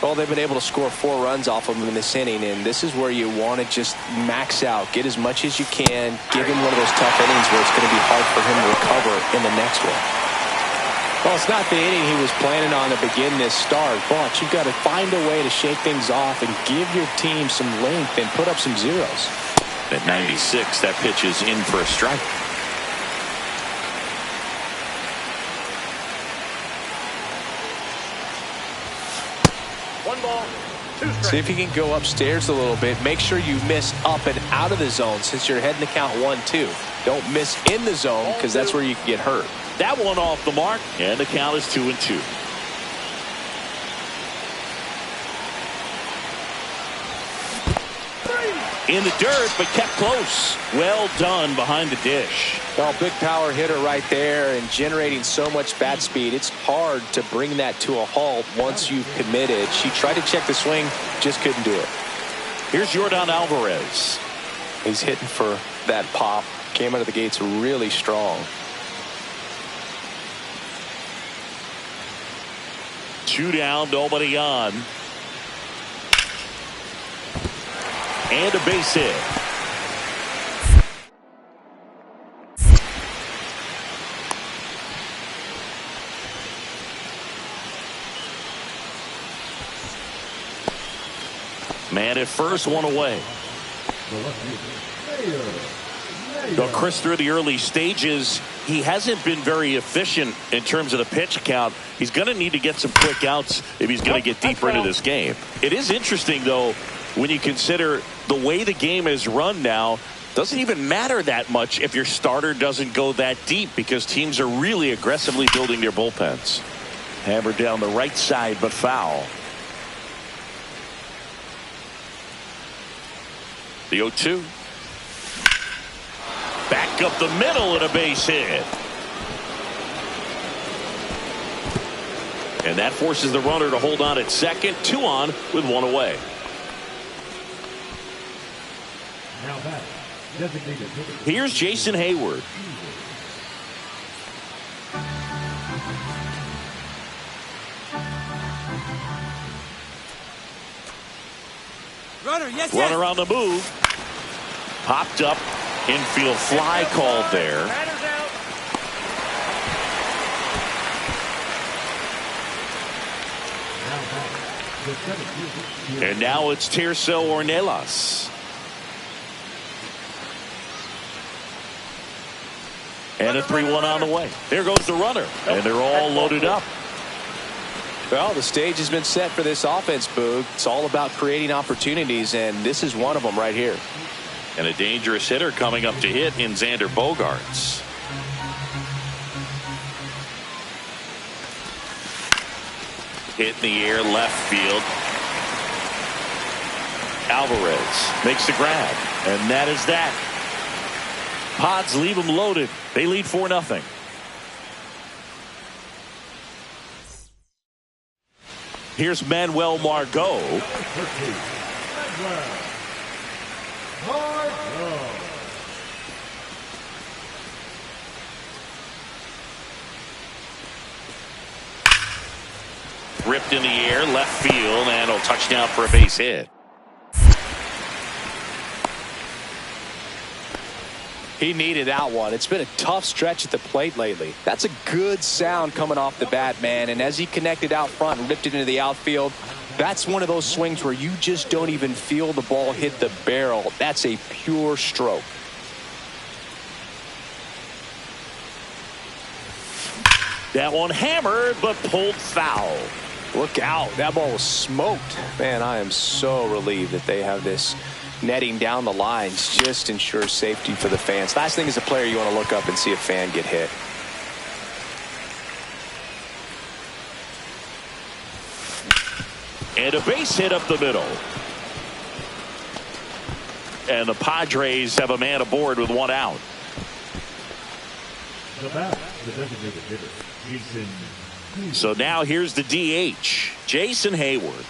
Speaker 2: Well, they've been able to score 4 runs off of him in this inning, and this is where you want to just max out, get as much as you can, give him one of those tough innings where it's going to be hard for him to recover in the next one. Well, it's not the inning he was planning on to begin this start, but you've got to find a way to shake things off and give your team some length and put up some zeros.
Speaker 1: At 96, that pitch is in for a strike.
Speaker 2: See if you can go upstairs a little bit. Make sure you miss up and out of the zone since you're heading to count 1-2. Don't miss in the zone because that's where you can get hurt.
Speaker 1: That one off the mark, and the count is 2-2. In the dirt, but kept close. Well done behind the dish.
Speaker 2: Well, big power hitter right there and generating so much bat speed. It's hard to bring that to a halt once you've committed. She tried to check the swing, just couldn't do it.
Speaker 1: Here's Yordan Alvarez.
Speaker 2: He's hitting for that pop. Came out of the gates really strong.
Speaker 1: 2 down, nobody on. And a base hit. Man at first, 1 away. Well, Chris, through the early stages, he hasn't been very efficient in terms of the pitch count. He's going to need to get some quick outs if he's going to get deeper into this game. It is interesting, though, when you consider the way the game is run now, Doesn't even matter that much if your starter doesn't go that deep, because teams are really aggressively building their bullpens. Hammered down the right side, but foul. The 0-2. Back up the middle and a base hit. And that forces the runner to hold on at second. 2 on with 1 away.
Speaker 4: Now back. Designated hitter.
Speaker 1: Here's Jason Hayward. Runner on the move. Popped up. Infield fly called there. And now it's Tirso Ornelas. And a 3-1 on the way. There goes the runner. And they're all loaded up.
Speaker 2: Well, the stage has been set for this offense, Boog. It's all about creating opportunities, and this is one of them right here.
Speaker 1: And a dangerous hitter coming up to hit in Xander Bogaerts. Hit in the air, left field. Alvarez makes the grab, and that is that. Pods leave them loaded. They lead 4-0. Here's Manuel Margot. Ripped in the air, left field, and a touchdown for a base hit.
Speaker 2: He needed that one. It's been a tough stretch at the plate lately. That's a good sound coming off the bat, man. And as he connected out front and ripped it into the outfield, that's one of those swings where you just don't even feel the ball hit the barrel. That's a pure stroke.
Speaker 1: That one hammered, but pulled foul.
Speaker 2: Look out. That ball was smoked. Man, I am so relieved that they have this netting down the lines. Just ensures safety for the fans. Last thing as a player, you want to look up and see a fan get hit.
Speaker 1: And a base hit up the middle. And the Padres have a man aboard with 1 out.
Speaker 4: The bat, the designated hitter, Jason.
Speaker 1: So now here's the DH, Jason Hayward.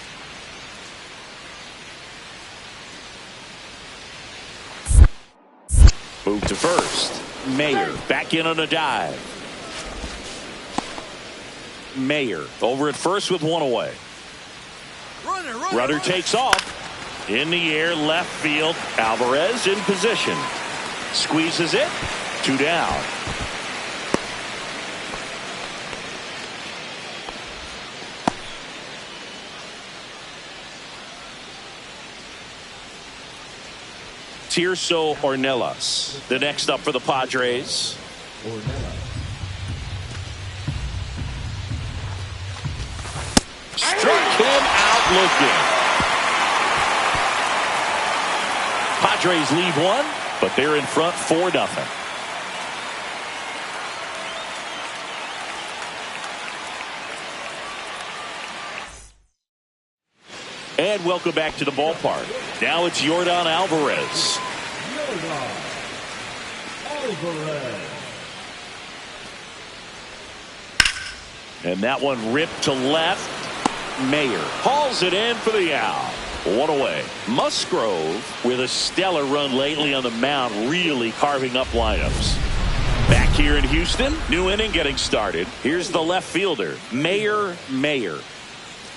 Speaker 1: Move to first. Mayer back in on a dive. Mayer over at first with 1 away. Runner takes off. In the air, left field. Alvarez in position. Squeezes it. 2 down. Tirso Ornelas, the next up for the Padres. Struck him out looking. Padres leave 1, but they're in front 4-0. And welcome back to the ballpark. Now it's Yordan Alvarez. And that one ripped to left. Mayer hauls it in for the out. 1 away. Musgrove with a stellar run lately on the mound, really carving up lineups. Back here in Houston, new inning getting started. Here's the left fielder, Mayer.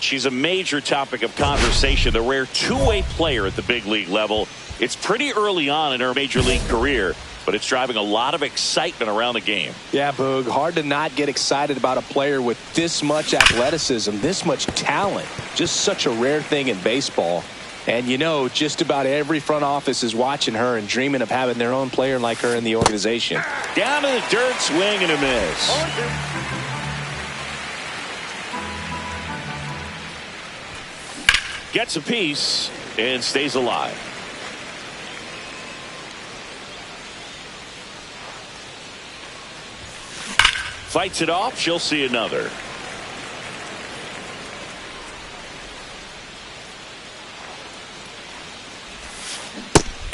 Speaker 1: She's a major topic of conversation, the rare two-way player at the big league level. It's pretty early on in her major league career, but it's driving a lot of excitement around the game.
Speaker 2: Yeah, Boog, hard to not get excited about a player with this much athleticism, this much talent. Just such a rare thing in baseball. And you know, just about every front office is watching her and dreaming of having their own player like her in the organization.
Speaker 1: Down to the dirt, swing and a miss. Gets a piece and stays alive. Fights it off. She'll see another.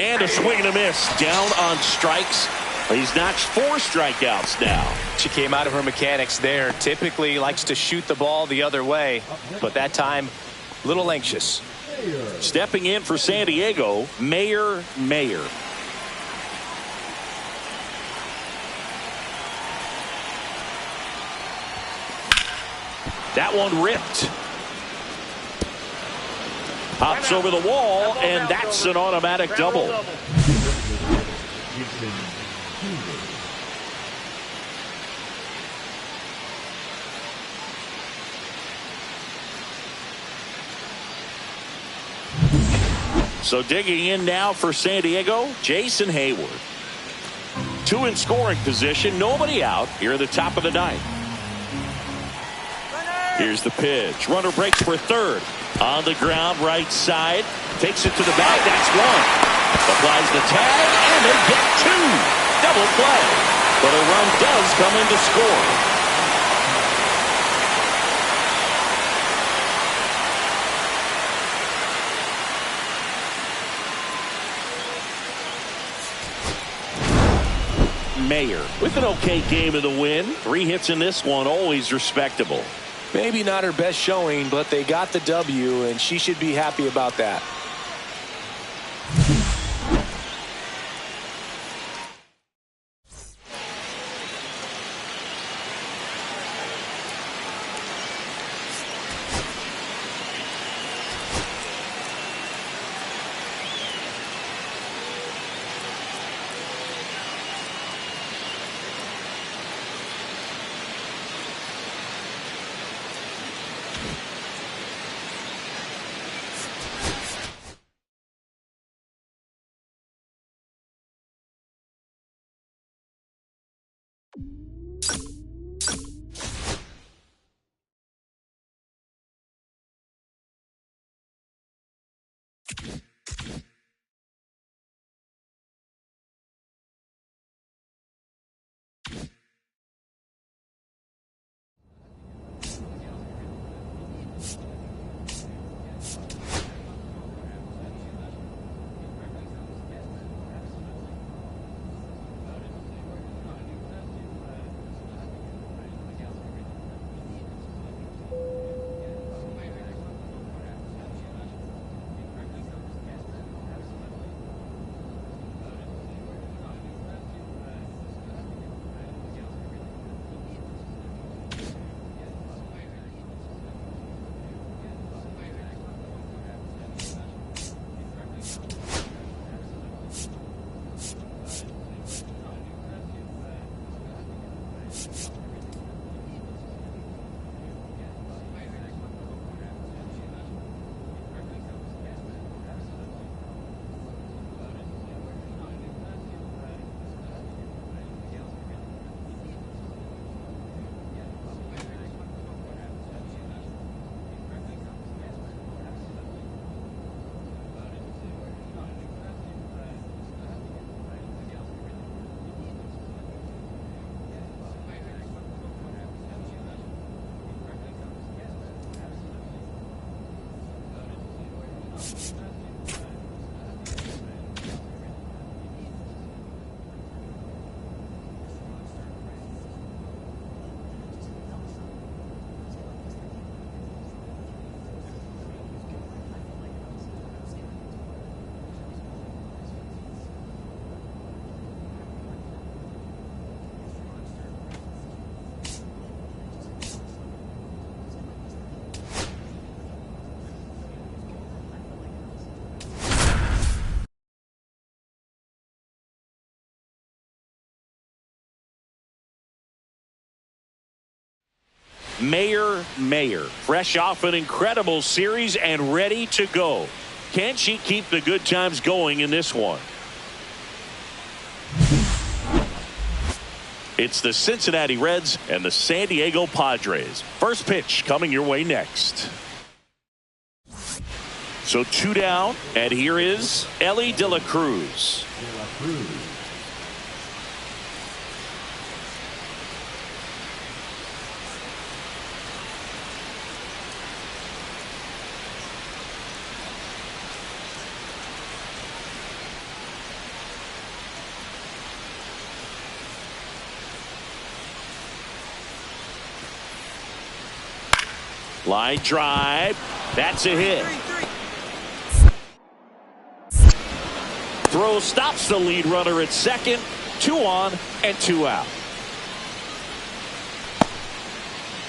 Speaker 1: And a swing and a miss. Down on strikes. He's notched 4 strikeouts now.
Speaker 2: She came out of her mechanics there. Typically likes to shoot the ball the other way, but that time, a little anxious.
Speaker 1: Stepping in for San Diego, Mayer. That one ripped. Pops over the wall, and that's an automatic double. So digging in now for San Diego, Jason Hayward. 2 in scoring position, nobody out here at the top of the 9th. Here's the pitch. Runner breaks for third. On the ground, right side. Takes it to the bag. That's 1. Applies the tag, and they get 2. Double play. But a run does come in to score. Mayer with an okay game of the win. 3 hits in this one, always respectable.
Speaker 2: Maybe not her best showing, but they got the W, and she should be happy about that. Mayer, fresh off an incredible series and ready to go. Can she keep the good times going in this one? It's the Cincinnati Reds and the San Diego Padres. First pitch coming your way next. So 2 down, and here is Ellie De La Cruz.
Speaker 1: Line drive. That's a hit. Throw stops the lead runner at second. 2 on and 2 out.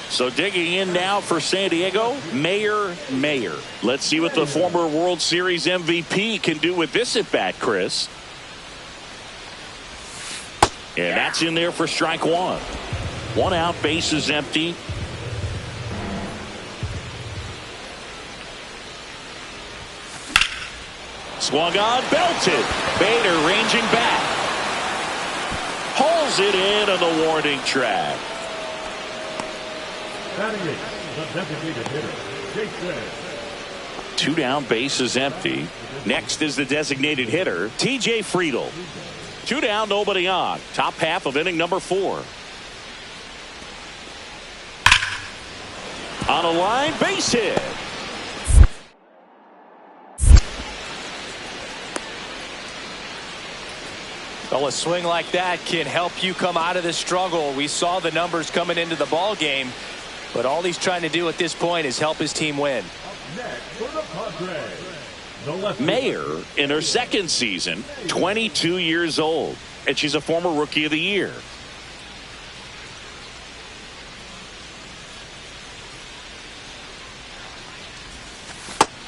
Speaker 1: So digging in now for San Diego, Mayer. Let's see what the former World Series MVP can do with this at bat, Chris. And that's in there for strike 1. 1 out, base is empty. Swung on, belted. Bader ranging back. Hauls it in on the warning track.
Speaker 4: Batting eighth, the designated hitter, Jason.
Speaker 1: 2 down, base is empty. Next is the designated hitter, T.J. Friedl. 2 down, nobody on. Top half of inning number 4. On a line, base hit.
Speaker 2: Well, a swing like that can help you come out of the struggle. We saw the numbers coming into the ball game, but all he's trying to do at this point is help his team win.
Speaker 4: Next for the Padres, the left
Speaker 1: Mayer in her second season, 22 years old, and she's a former Rookie of the Year.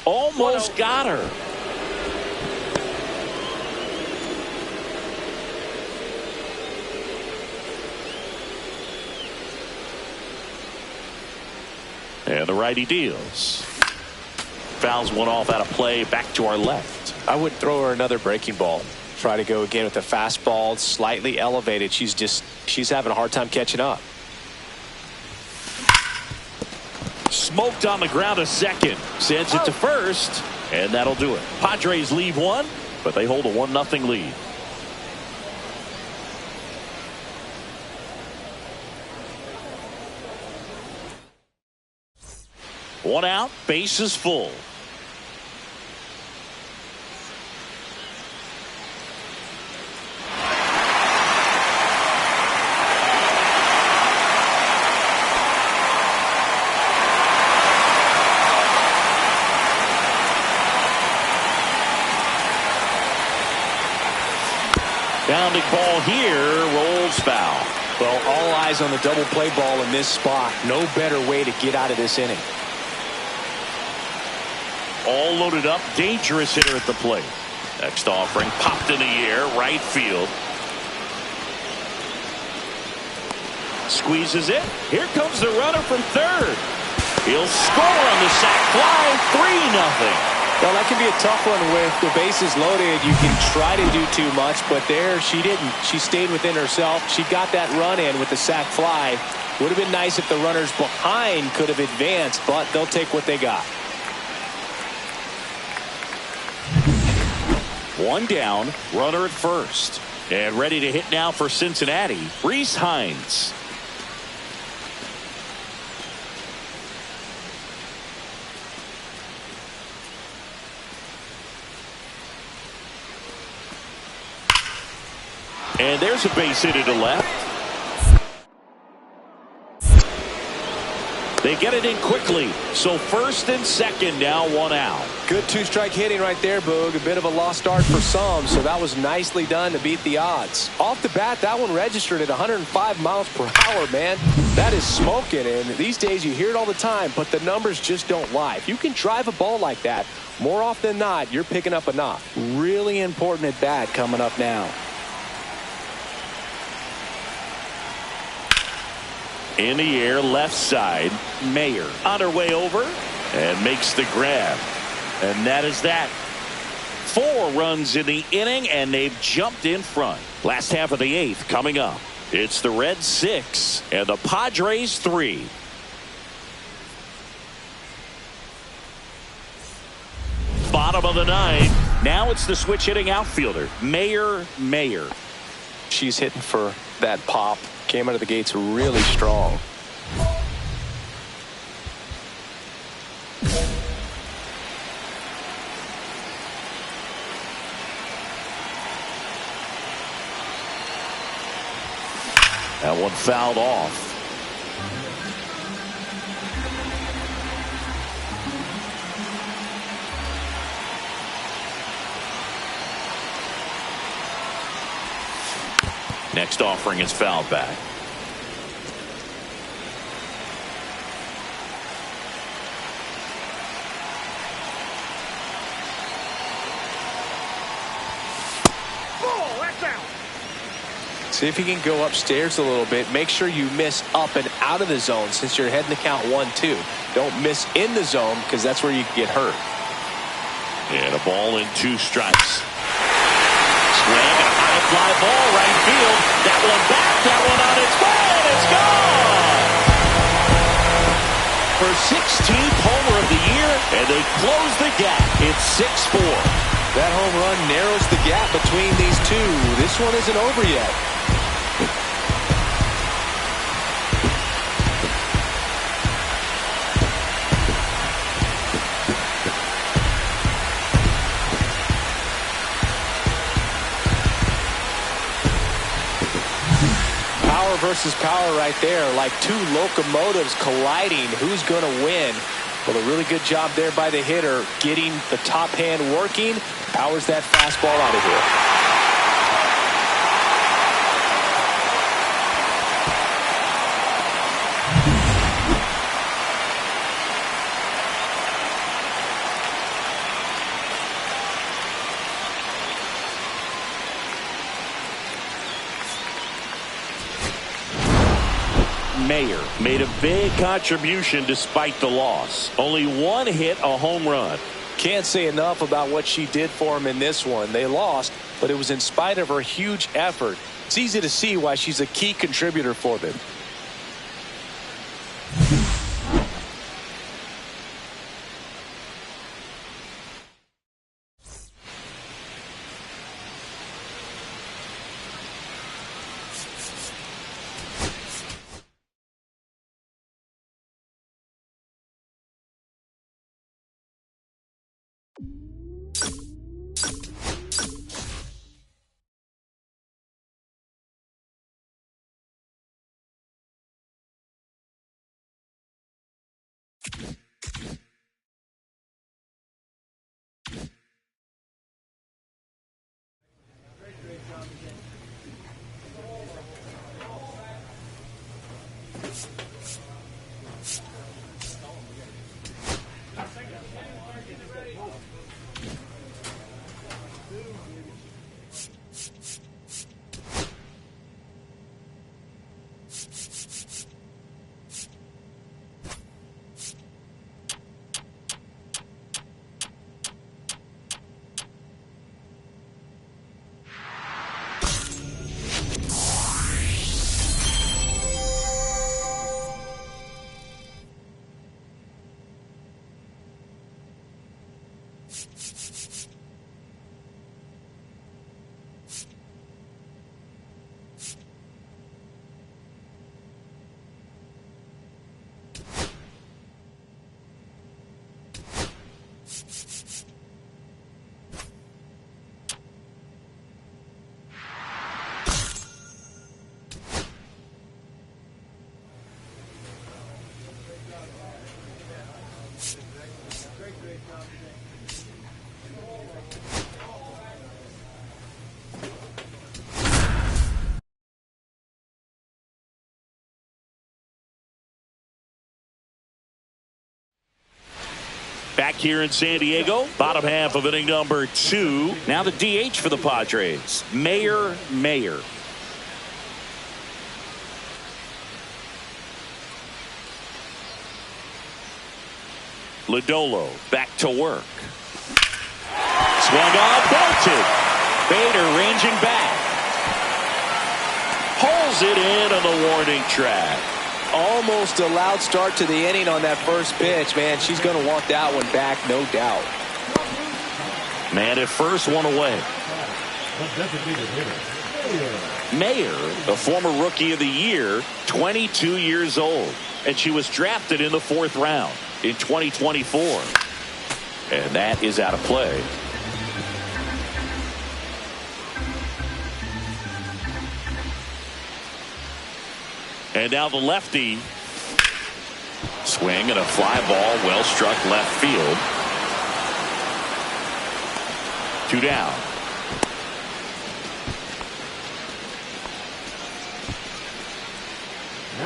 Speaker 1: Almost got her. And the righty deals. Fouls one off out of play, back to our left.
Speaker 2: I would throw her another breaking ball. Try to go again with the fastball, slightly elevated. She's having a hard time catching up.
Speaker 1: Smoked on the ground a second. Sends it to first, and that'll do it. Padres leave 1, but they hold a 1-0 lead. One out, base is full. Bounding ball here, rolls foul.
Speaker 2: Well, all eyes on the double play ball in this spot. No better way to get out of this inning.
Speaker 1: All loaded up, dangerous hitter at the plate. Next offering popped in the air, right field. Squeezes it. Here comes the runner from third. He'll score on the sac fly, 3-0.
Speaker 2: Well, that can be a tough one with the bases loaded. You can try to do too much, but there she didn't. She stayed within herself. She got that run in with the sac fly. Would have been nice if the runners behind could have advanced, but they'll take what they got.
Speaker 1: 1 down, runner at first. And ready to hit now for Cincinnati, Rhys Hines. And there's a base hit to left. They get it in quickly. So first and second now, 1 out.
Speaker 2: Good 2-strike hitting right there, Boog. A bit of a lost start for some, so that was nicely done to beat the odds. Off the bat, that one registered at 105 miles per hour, man. That is smoking, and these days you hear it all the time, but the numbers just don't lie. If you can drive a ball like that, more often than not, you're picking up enough. Really important at bat coming up now.
Speaker 1: In the air, left side, Mayer on her way over and makes the grab. And that is that. 4 runs in the inning, and they've jumped in front. Last half of the 8th coming up. It's the Reds 6 and the Padres 3. Bottom of the 9th. Now it's the switch hitting outfielder, Mayer.
Speaker 2: She's hitting for that pop. Came out of the gates really strong.
Speaker 1: That one fouled off. Next offering is fouled back.
Speaker 2: See if you can go upstairs a little bit. Make sure you miss up and out of the zone since you're heading to count 1-2. Don't miss in the zone because that's where you can get hurt.
Speaker 1: And a ball and 2 strikes. Swing, a high fly ball, right field. That one back, that one on its way, and it's gone! For 16th homer of the year, and they close the gap. It's 6-4.
Speaker 2: That home run narrows the gap between these two. This one isn't over yet. Power versus power right there, like two locomotives colliding. Who's going to win? Well, a really good job there by the hitter, getting the top hand working. Powers that fastball out of here.
Speaker 1: Mayer made a big contribution despite the loss. Only one hit, a home run.
Speaker 2: Can't say enough about what she did for him in this one. They lost, but it was in spite of her huge effort. It's easy to see why she's a key contributor for them.
Speaker 1: Back here in San Diego, bottom half of inning number 2. Now the DH for the Padres, Mayer. Lodolo back to work. Swung on, belted. Bader ranging back. Pulls it in on the warning track.
Speaker 2: Almost a loud start to the inning on that first pitch. Man, she's going to want that one back, no doubt.
Speaker 1: Man at first, one away. Mayer, a former Rookie of the Year, 22 years old. And she was drafted in the 4th round in 2024. And that is out of play. And now the lefty. Swing and a fly ball, well struck left field. 2 down.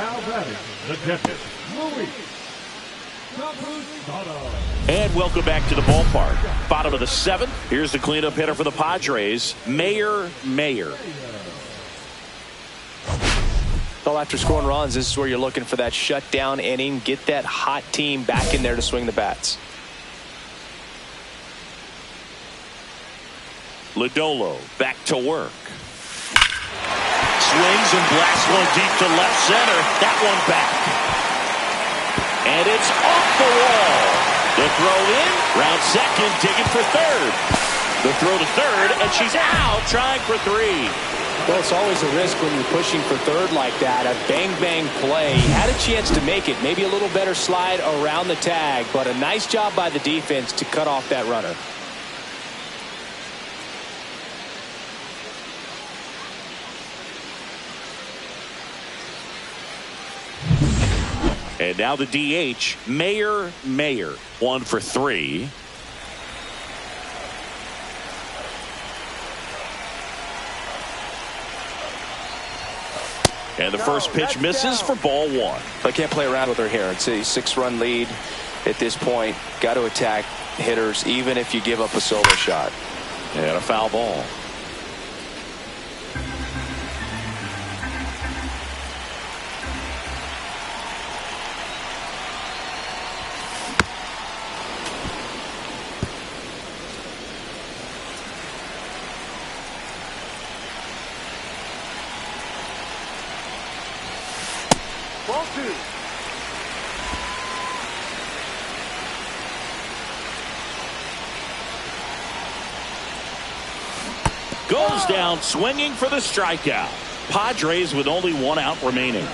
Speaker 4: Now batting, the catcher, Luis.
Speaker 1: And welcome back to the ballpark. Bottom of the seventh. Here's the cleanup hitter for the Padres, Mayor.
Speaker 2: Well, after scoring runs, this is where you're looking for that shutdown inning. Get that hot team back in there to swing the bats.
Speaker 1: Lodolo back to work. Swings and blasts one deep to left center. That one back. And it's off the wall. The throw in, round second, digging for third. The throw to third, and she's out, trying for three.
Speaker 2: Well, it's always a risk when you're pushing for third like that. A bang-bang play. He had a chance to make it. Maybe a little better slide around the tag, but a nice job by the defense to cut off that runner.
Speaker 1: And now the DH, Mayor. 1 for 3. And the first pitch misses for ball 1.
Speaker 2: I can't play around with her here. It's a 6-run lead at this point. Got to attack hitters even if you give up a solo shot.
Speaker 1: And a foul ball.
Speaker 3: Ball 2.
Speaker 1: Goes down swinging for the strikeout. Padres with only 1 out remaining.